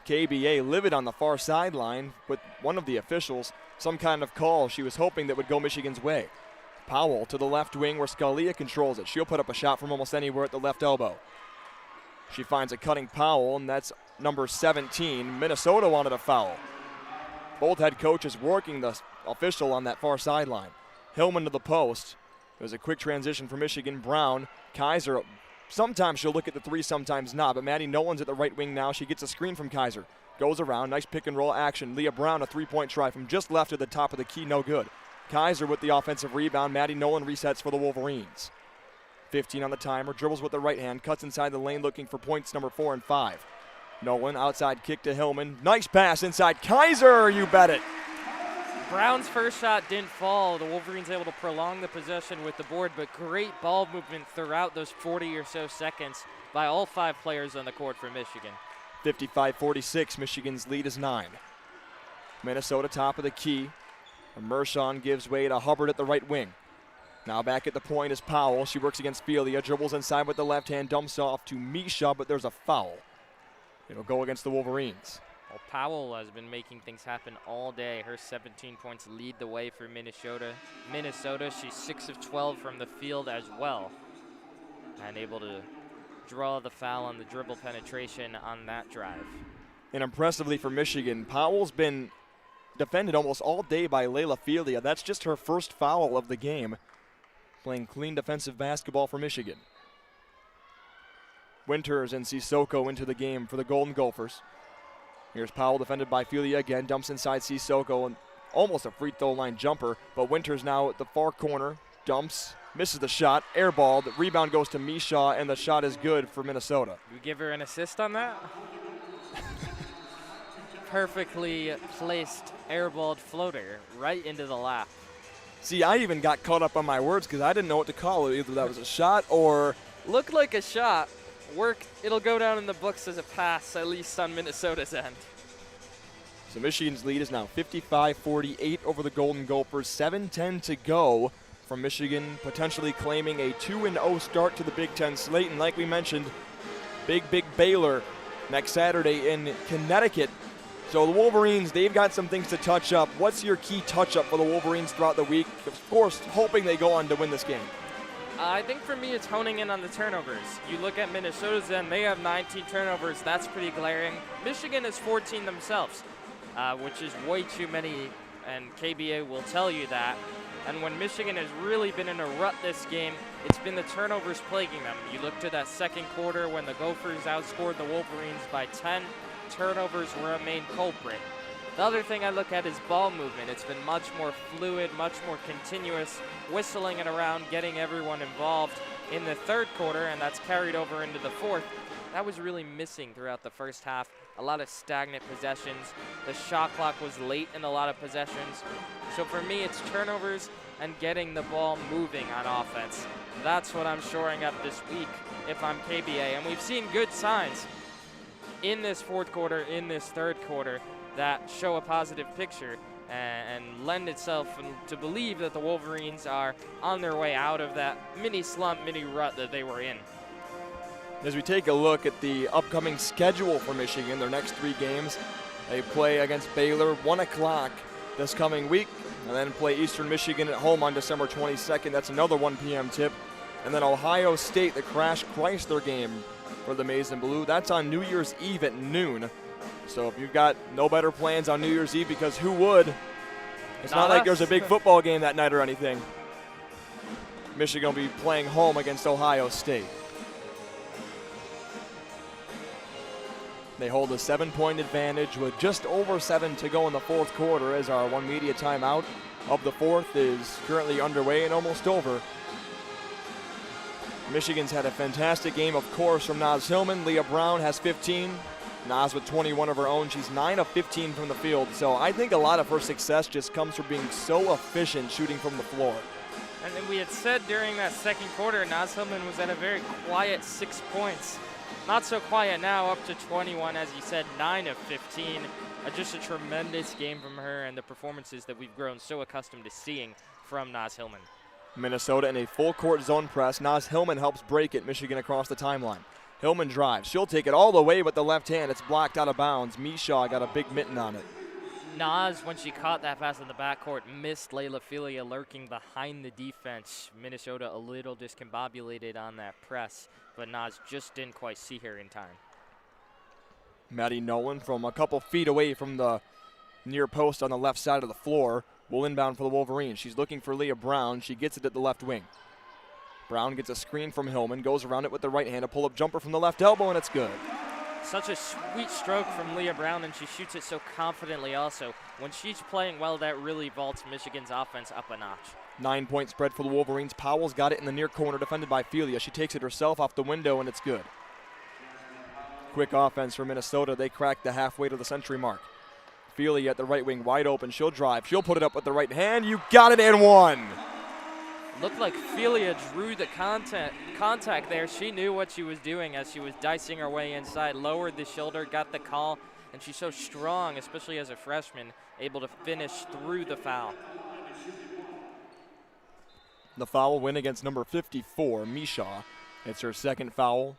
KBA livid on the far sideline with one of the officials. Some kind of call she was hoping that would go Michigan's way. Powell to the left wing where Scalia controls it. She'll put up a shot from almost anywhere at the left elbow. She finds a cutting Powell, and that's number 17. Minnesota wanted a foul. Both head coaches working the official on that far sideline. Hillman to the post. It was a quick transition for Michigan. Brown, Kaiser. Sometimes she'll look at the 3, sometimes not. But Maddie Nolan's at the right wing now. She gets a screen from Kaiser. Goes around. Nice pick and roll action. Leah Brown, a 3-point try from just left at the top of the key. No good. Kaiser with the offensive rebound. Maddie Nolan resets for the Wolverines. 15 on the timer. Dribbles with the right hand. Cuts inside the lane looking for points number 4 and 5. Nolan, outside kick to Hillman. Nice pass inside. Kaiser, you bet it. Brown's first shot didn't fall. The Wolverines able to prolong the possession with the board, but great ball movement throughout those 40 or so seconds by all 5 players on the court for Michigan. 55-46, Michigan's lead is 9. Minnesota top of the key. Mershon gives way to Hubbard at the right wing. Now back at the point is Powell. She works against Felia. Dribbles inside with the left hand. Dumps off to Michow, but there's a foul. It'll go against the Wolverines. Well, Powell has been making things happen all day. Her 17 points lead the way for Minnesota. She's 6 of 12 from the field as well. and able to draw the foul on the dribble penetration on that drive. And impressively for Michigan, Powell's been defended almost all day by Layla Filia. That's just her first foul of the game, playing clean defensive basketball for Michigan. Winters and Sissoko into the game for the Golden Gophers. Here's Powell defended by Filia again, dumps inside Sissoko, and almost a free throw line jumper, but Winters now at the far corner, dumps, misses the shot, airballed, rebound goes to Mishaw, and the shot is good for Minnesota. You give her an assist on that? Perfectly placed airballed floater right into the lap. See, I even got caught up on my words because I didn't know what to call it. Either that was a shot or... Looked like a shot. It'll go down in the books as a pass, at least on Minnesota's end. So Michigan's lead is now 55-48 over the Golden Gophers. 7:10 to go from Michigan, potentially claiming a 2-0 start to the Big Ten slate. And like we mentioned, big Baylor next Saturday in Connecticut. So the Wolverines, they've got some things to touch up. What's your key touch-up for the Wolverines throughout the week? Of course, hoping they go on to win this game. I think for me it's honing in on the turnovers. You look at Minnesota's end, they have 19 turnovers. That's pretty glaring. Michigan has 14 themselves, which is way too many, and KBA will tell you that. And when Michigan has really been in a rut this game, it's been the turnovers plaguing them. You look to that second quarter when the Gophers outscored the Wolverines by 10. Turnovers were a main culprit. The other thing I look at is ball movement. It's been much more fluid, much more continuous, whistling it around, getting everyone involved in the third quarter, and that's carried over into the fourth. That was really missing throughout the first half. A lot of stagnant possessions. The shot clock was late in a lot of possessions. So for me, it's turnovers and getting the ball moving on offense. That's what I'm shoring up this week if I'm KBA. And we've seen good signs in this fourth quarter, in this third quarter, that show a positive picture and lend itself to believe that the Wolverines are on their way out of that mini slump, mini rut that they were in. As we take a look at the upcoming schedule for Michigan, their next 3 games, they play against Baylor 1 o'clock this coming week, and then play Eastern Michigan at home on December 22nd. That's another 1 p.m. tip. And then Ohio State, the Crash Chrysler game for the Maize and Blue. That's on New Year's Eve at noon. So if you've got no better plans on New Year's Eve, because who would? It's not like there's a big football game that night or anything. Michigan will be playing home against Ohio State. They hold a 7-point advantage with just over 7 to go in the fourth quarter, as our one media timeout of the fourth is currently underway and almost over. Michigan's had a fantastic game, of course, from Naz Hillman. Leah Brown has 15. Naz with 21 of her own. She's 9 of 15 from the field. So I think a lot of her success just comes from being so efficient shooting from the floor. And then we had said during that second quarter, Naz Hillman was at a very quiet 6 points. Not so quiet now, up to 21, as you said, 9 of 15. Just a tremendous game from her and the performances that we've grown so accustomed to seeing from Naz Hillman. Minnesota in a full-court zone press. Naz Hillman helps break it. Michigan across the timeline. Hillman drives. She'll take it all the way with the left hand. It's blocked out of bounds. Mishaw got a big mitten on it. Naz, when she caught that pass in the backcourt, missed Layla Filia lurking behind the defense. Minnesota a little discombobulated on that press, but Naz just didn't quite see her in time. Maddie Nolan from a couple feet away from the near post on the left side of the floor will inbound for the Wolverines. She's looking for Leah Brown. She gets it at the left wing. Brown gets a screen from Hillman, goes around it with the right hand, a pull-up jumper from the left elbow, and it's good. Such a sweet stroke from Leah Brown, and she shoots it so confidently also. When she's playing well, that really vaults Michigan's offense up a notch. 9-point spread for the Wolverines. Powell's got it in the near corner, defended by Filia. She takes it herself off the window, and it's good. Quick offense for Minnesota. They crack the halfway to the century mark. Filia at the right wing, wide open. She'll drive. She'll put it up with the right hand. You got it, and one. Looked like Filia drew the contact there. She knew what she was doing as she was dicing her way inside, lowered the shoulder, got the call, and she's so strong, especially as a freshman, able to finish through the foul. The foul win against number 54, Mishaw. It's her second foul.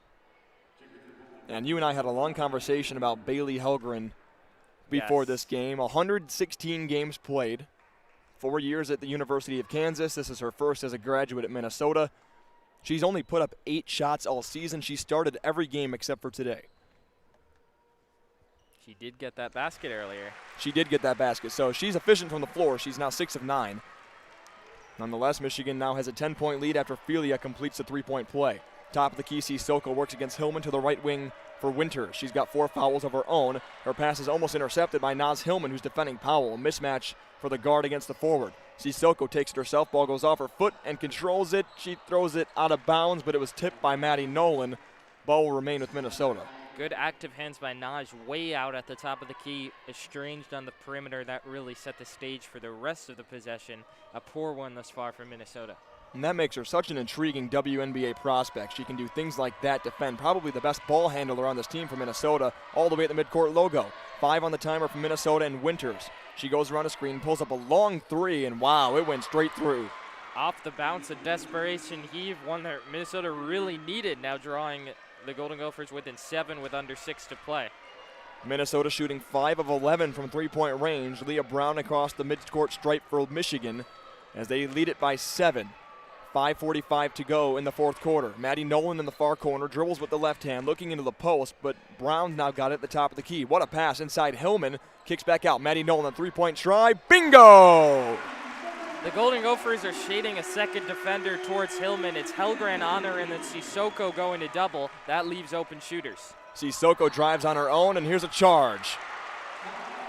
And you and I had a long conversation about Bailey Helgren before this game. 116 games played. 4 years at the University of Kansas. This is her first as a graduate at Minnesota. She's only put up 8 shots all season. She started every game except for today. She did get that basket earlier. She did get that basket, so she's efficient from the floor. She's now 6 of 9. Nonetheless, Michigan now has a 10-point lead after Felia completes the 3-point play. Top of the key, Sissoko works against Hillman to the right wing for Winters. She's got 4 fouls of her own. Her pass is almost intercepted by Naz Hillman, who's defending Powell. A mismatch for the guard against the forward. Sissoko takes it herself. Ball goes off her foot and controls it. She throws it out of bounds, but it was tipped by Maddie Nolan. Ball will remain with Minnesota. Good active hands by Naj, way out at the top of the key, estranged on the perimeter. That really set the stage for the rest of the possession. A poor one thus far for Minnesota. And that makes her such an intriguing WNBA prospect. She can do things like that, defend. Probably the best ball handler on this team for Minnesota, all the way at the midcourt logo. 5 on the timer from Minnesota and Winters. She goes around a screen, pulls up a long 3, and wow, it went straight through. Off the bounce, a desperation heave, one that Minnesota really needed, now drawing the Golden Gophers within 7 with under 6 to play. Minnesota shooting 5 of 11 from 3-point range. Leah Brown across the midcourt stripe for Michigan as they lead it by 7. 5:45 to go in the fourth quarter. Maddie Nolan in the far corner, dribbles with the left hand, looking into the post, but Brown's now got it at the top of the key. What a pass inside Hillman. Kicks back out. Maddie Nolan, 3-point try. Bingo! The Golden Gophers are shading a second defender towards Hillman. It's Helgren on her, and then Sissoko going to double. That leaves open shooters. Sissoko drives on her own, and here's a charge.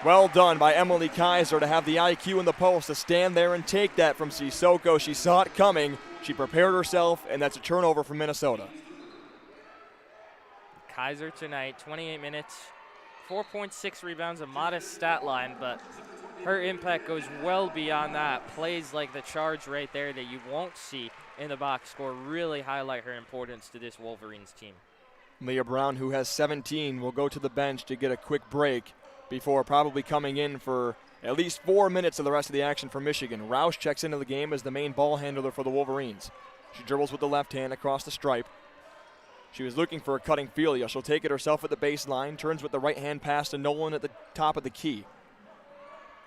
Well done by Emily Kaiser to have the IQ in the post to stand there and take that from Sissoko. She saw it coming. She prepared herself, and that's a turnover for Minnesota. Kaiser tonight, 28 minutes, 4.6 rebounds, a modest stat line, but her impact goes well beyond that. Plays like the charge right there that you won't see in the box score really highlight her importance to this Wolverines team. Leah Brown, who has 17, will go to the bench to get a quick break before probably coming in for at least 4 minutes of the rest of the action for Michigan. Roush checks into the game as the main ball handler for the Wolverines. She dribbles with the left hand across the stripe. She was looking for a cutting Felia. She'll take it herself at the baseline, turns with the right hand pass to Nolan at the top of the key.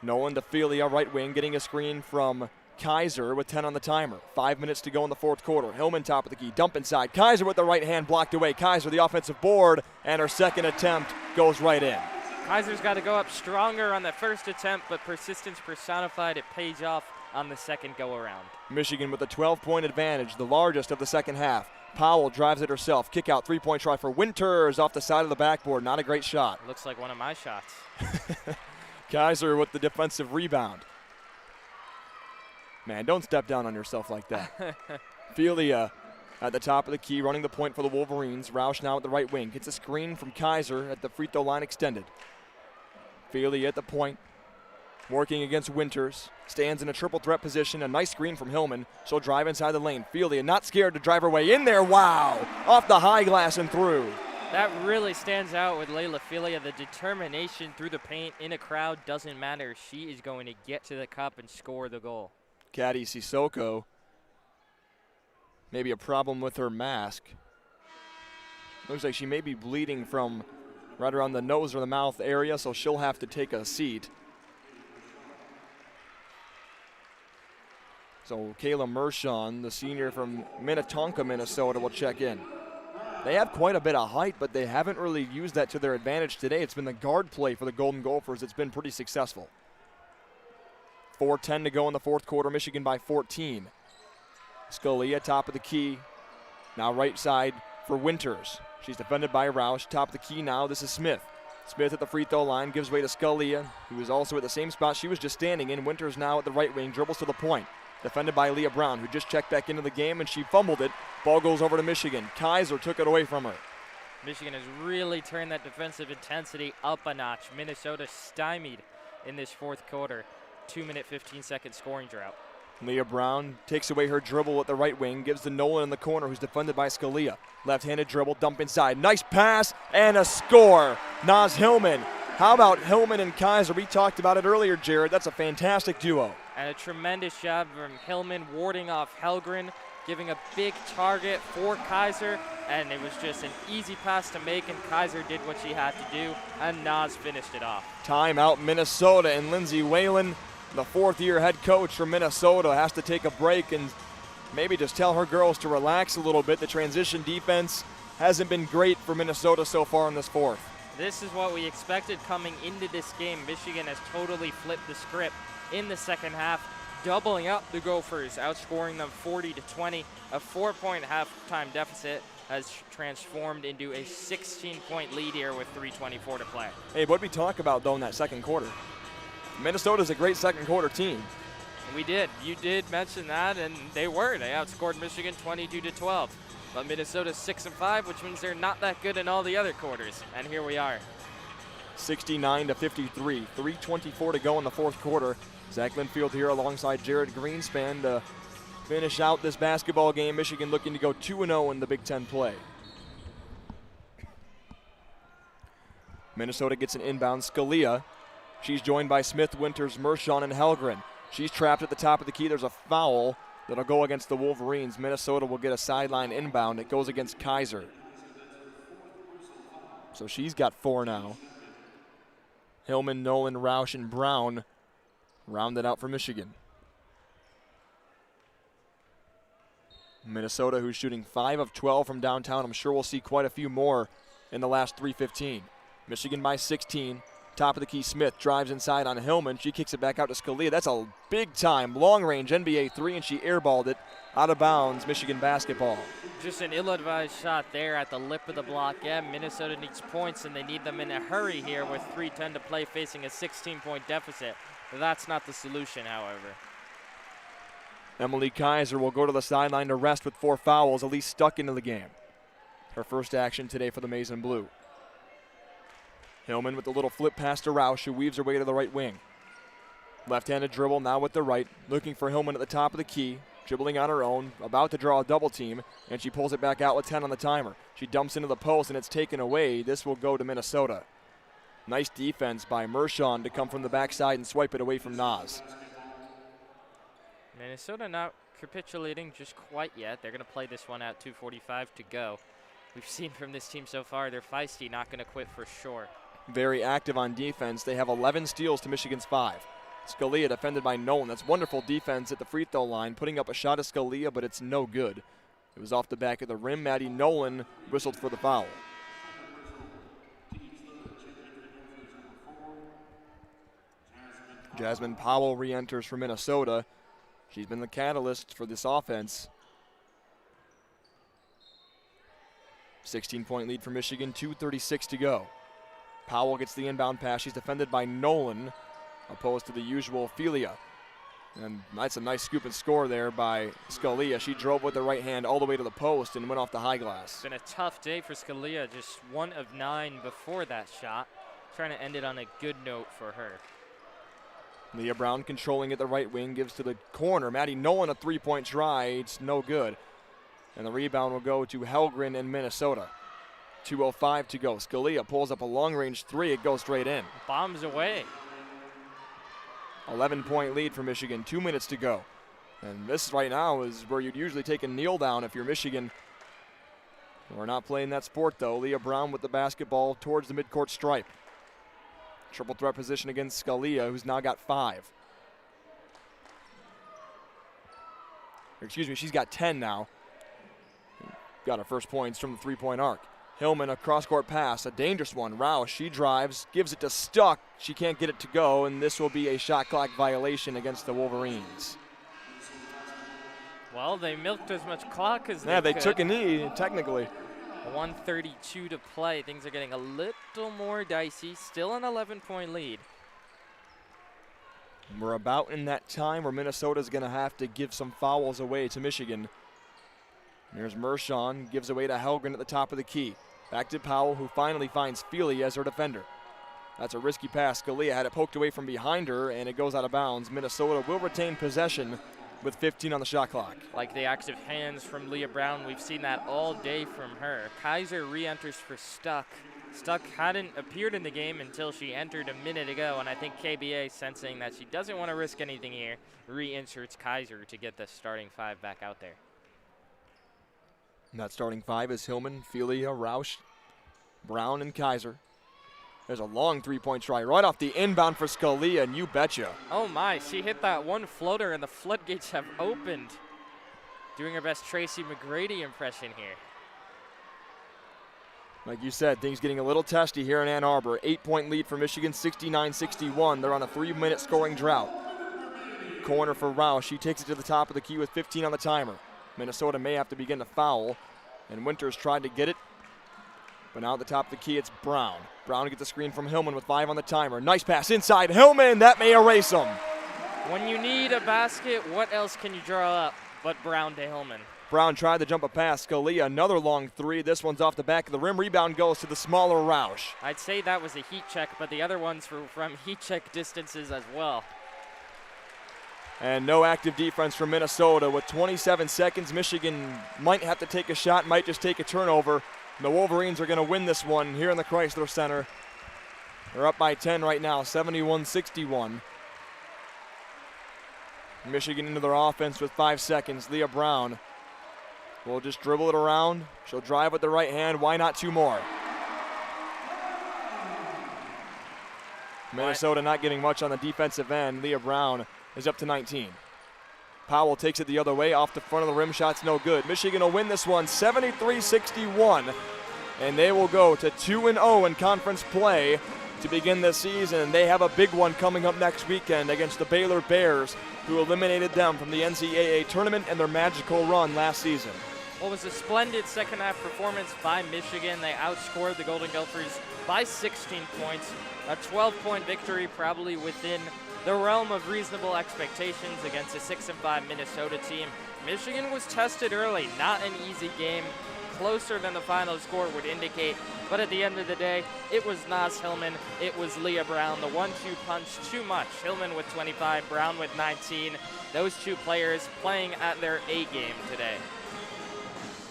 Nolan to Felia, right wing, getting a screen from Kaiser with 10 on the timer. 5 minutes to go in the fourth quarter. Hillman top of the key, dump inside. Kaiser with the right hand blocked away. Kaiser the offensive board, and her second attempt goes right in. Kaiser's got to go up stronger on that first attempt, but persistence personified. It pays off on the second go-around. Michigan with a 12-point advantage, the largest of the second half. Powell drives it herself. Kick out, 3-point try for Winters off the side of the backboard. Not a great shot. Looks like one of my shots. Kaiser with the defensive rebound. Man, don't step down on yourself like that. Felia at the top of the key, running the point for the Wolverines. Roush now at the right wing. Gets a screen from Kaiser at the free throw line extended. Felia at the point, working against Winters. Stands in a triple threat position. A nice screen from Hillman. She'll drive inside the lane. Felia not scared to drive her way in there. Wow! Off the high glass and through. That really stands out with Layla Felia. The determination through the paint in a crowd doesn't matter. She is going to get to the cup and score the goal. Caddy Sissoko. Maybe a problem with her mask. Looks like she may be bleeding from right around the nose or the mouth area, so she'll have to take a seat. So Kayla Mershon, the senior from Minnetonka, Minnesota, will check in. They have quite a bit of height, but they haven't really used that to their advantage today. It's been the guard play for the Golden Gophers. It's been pretty successful. 4:10 to go in the fourth quarter. Michigan by 14. Scalia, top of the key. Now right side for Winters. She's defended by Roush. Top of the key now. This is Smith. Smith at the free throw line gives way to Scalia, who is also at the same spot she was just standing in. Winters now at the right wing, dribbles to the point. Defended by Leah Brown, who just checked back into the game, and she fumbled it. Ball goes over to Michigan. Kaiser took it away from her. Michigan has really turned that defensive intensity up a notch. Minnesota stymied in this fourth quarter. 2-minute, 15-second scoring drought. Leah Brown takes away her dribble at the right wing, gives to Nolan in the corner, who's defended by Scalia. Left-handed dribble, dump inside. Nice pass, and a score. Naz Hillman. How about Hillman and Kaiser? We talked about it earlier, Jared. That's a fantastic duo. And a tremendous job from Hillman warding off Helgren, giving a big target for Kaiser, and it was just an easy pass to make, and Kaiser did what she had to do, and Naz finished it off. Timeout Minnesota, and Lindsay Whalen, the fourth-year head coach for Minnesota, has to take a break and maybe just tell her girls to relax a little bit. The transition defense hasn't been great for Minnesota so far in this fourth. This is what we expected coming into this game. Michigan has totally flipped the script in the second half, doubling up the Gophers, outscoring them 40-20. A 4-point halftime deficit has transformed into a 16-point lead here with 3:24 to play. Hey, what did we talk about, though, in that second quarter? Minnesota's a great second quarter team. We did. You did mention that, and they were. They outscored Michigan 22-12. But Minnesota's 6-5, which means they're not that good in all the other quarters. And here we are. 69-53, 3:24 to go in the fourth quarter. Zach Linfield here alongside Jared Greenspan to finish out this basketball game. Michigan looking to go 2-0 in the Big Ten play. Minnesota gets an inbound. Scalia. She's joined by Smith, Winters, Mershon, and Helgren. She's trapped at the top of the key. There's a foul that'll go against the Wolverines. Minnesota will get a sideline inbound. It goes against Kaiser. So she's got 4 now. Hillman, Nolan, Roush, and Brown rounded out for Michigan. Minnesota, who's shooting 5 of 12 from downtown. I'm sure we'll see quite a few more in the last 3:15. Michigan by 16. Top of the key, Smith drives inside on Hillman. She kicks it back out to Scalia. That's a big-time, long-range NBA three, and she airballed it out of bounds. Michigan basketball. Just an ill-advised shot there at the lip of the block. Yeah, Minnesota needs points, and they need them in a hurry here with 3:10 to play, facing a 16-point deficit. That's not the solution, however. Emily Kaiser will go to the sideline to rest with 4 fouls, at least stuck into the game. Her first action today for the Maize and Blue. Hillman with a little flip pass to Roush, who weaves her way to the right wing. Left-handed dribble now with the right, looking for Hillman at the top of the key, dribbling on her own, about to draw a double team, and she pulls it back out with 10 on the timer. She dumps into the post, and it's taken away. This will go to Minnesota. Nice defense by Mershon to come from the backside and swipe it away from Nas. Minnesota not capitulating just quite yet. They're going to play this one out, 2:45 to go. We've seen from this team so far, they're feisty, not going to quit for sure. Very active on defense. They have 11 steals to Michigan's 5. Scalia defended by Nolan. That's wonderful defense at the free throw line, putting up a shot at Scalia, but it's no good. It was off the back of the rim. Maddie Nolan whistled for the foul. Jasmine Powell re-enters for Minnesota. She's been the catalyst for this offense. 16-point lead for Michigan, 2:36 to go. Powell gets the inbound pass. She's defended by Nolan, opposed to the usual Filia. And that's a nice scoop and score there by Scalia. She drove with the right hand all the way to the post and went off the high glass. It's been a tough day for Scalia, just 1 of 9 before that shot. Trying to end it on a good note for her. Leah Brown controlling at the right wing, gives to the corner. Maddie Nolan a 3-point try. It's no good. And the rebound will go to Helgren in Minnesota. 2:05 to go. Scalia pulls up a long-range 3. It goes straight in. Bombs away. 11-point lead for Michigan. 2 minutes to go. And this right now is where you'd usually take a kneel down if you're Michigan. We're not playing that sport, though. Leah Brown with the basketball towards the midcourt stripe. Triple threat position against Scalia, who's now got 5. Excuse me, she's got 10 now. Got her first points from the 3-point arc. Hillman, a cross-court pass, a dangerous one. Roush, she drives, gives it to Stuck. She can't get it to go, and this will be a shot clock violation against the Wolverines. Well, they milked as much clock as they could. took a knee, technically. 1:32 to play. Things are getting a little more dicey. Still an 11-point lead. We're about in that time where Minnesota's going to have to give some fouls away to Michigan. Here's Mershon, gives away to Helgren at the top of the key. Back to Powell, who finally finds Feely as her defender. That's a risky pass. Scalia had it poked away from behind her, and it goes out of bounds. Minnesota will retain possession with 15 on the shot clock. Like the active hands from Leah Brown, we've seen that all day from her. Kaiser re-enters for Stuck. Stuck hadn't appeared in the game until she entered a minute ago, and I think KBA, sensing that she doesn't want to risk anything here, re-inserts Kaiser to get the starting 5 back out there. And that starting 5 is Hillman, Felia, Roush, Brown, and Kaiser. There's a long 3-point try right off the inbound for Scalia, and you betcha. Oh my, she hit that one floater and the floodgates have opened. doing her best Tracy McGrady impression here. Like you said, things getting a little testy here in Ann Arbor. 8-point lead for Michigan, 69-61. They're on a 3-minute scoring drought. Corner for Roush. She takes it to the top of the key with 15 on the timer. Minnesota may have to begin to foul, and Winters tried to get it. But now at the top of the key, it's Brown. Brown gets the screen from Hillman with 5 on the timer. Nice pass inside. Hillman, that may erase them. When you need a basket, what else can you draw up but Brown to Hillman? Brown tried to jump a pass. Scalia, another long three. This one's off the back of the rim. Rebound goes to the smaller Roush. I'd say that was a heat check, but the other ones were from heat check distances as well. And no active defense from Minnesota. With 27 seconds, Michigan might have to take a shot, might just take a turnover. The Wolverines are going to win this one here in the Chrysler Center. They're up by 10 right now, 71-61. Michigan into their offense with 5 seconds. Leah Brown will just dribble it around. She'll drive with the right hand. Why not 2 more? Minnesota not getting much on the defensive end. Leah Brown is up to 19. Powell takes it the other way. Off the front of the rim. Shot's no good. Michigan will win this one 73-61. And they will go to 2-0 in conference play to begin this season. They have a big one coming up next weekend against the Baylor Bears, who eliminated them from the NCAA tournament and their magical run last season. Well, it was a splendid second half performance by Michigan. They outscored the Golden Gophers by 16 points. A 12-point victory, probably within the realm of reasonable expectations against a 6-5 Minnesota team. Michigan was tested early, not an easy game, closer than the final score would indicate, but at the end of the day, it was Naz Hillman, it was Leah Brown, the 1-2 punch too much. Hillman with 25, Brown with 19. Those two players playing at their A game today.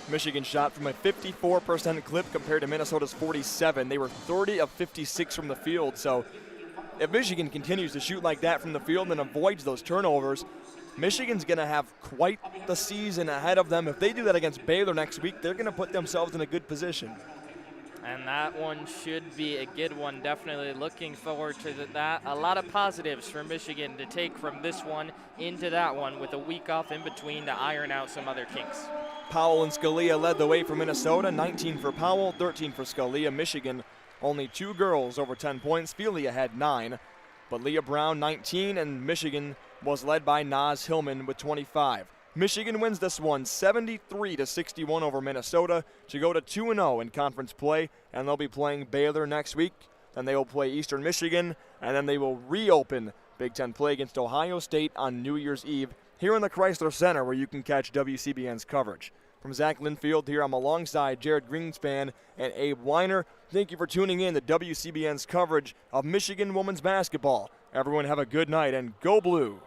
Michigan shot from a 54% clip compared to Minnesota's 47. They were 30 of 56 from the field, so if Michigan continues to shoot like that from the field and avoids those turnovers, Michigan's going to have quite the season ahead of them. If they do that against Baylor next week, they're going to put themselves in a good position. And that one should be a good one. Definitely looking forward to that. A lot of positives for Michigan to take from this one into that one with a week off in between to iron out some other kinks. Powell and Scalia led the way for Minnesota. 19 for Powell, 13 for Scalia. Michigan, only 2 girls over 10 points. Felia had 9. But Leah Brown, 19, and Michigan was led by Naz Hillman with 25. Michigan wins this one 73-61 over Minnesota to go to 2-0 in conference play, and they'll be playing Baylor next week. Then they will play Eastern Michigan, and then they will reopen Big Ten play against Ohio State on New Year's Eve here in the Chrysler Center, where you can catch WCBN's coverage. From Zach Linfield here, I'm alongside Jared Greenspan and Abe Weiner. Thank you for tuning in to WCBN's coverage of Michigan women's basketball. Everyone have a good night and go blue.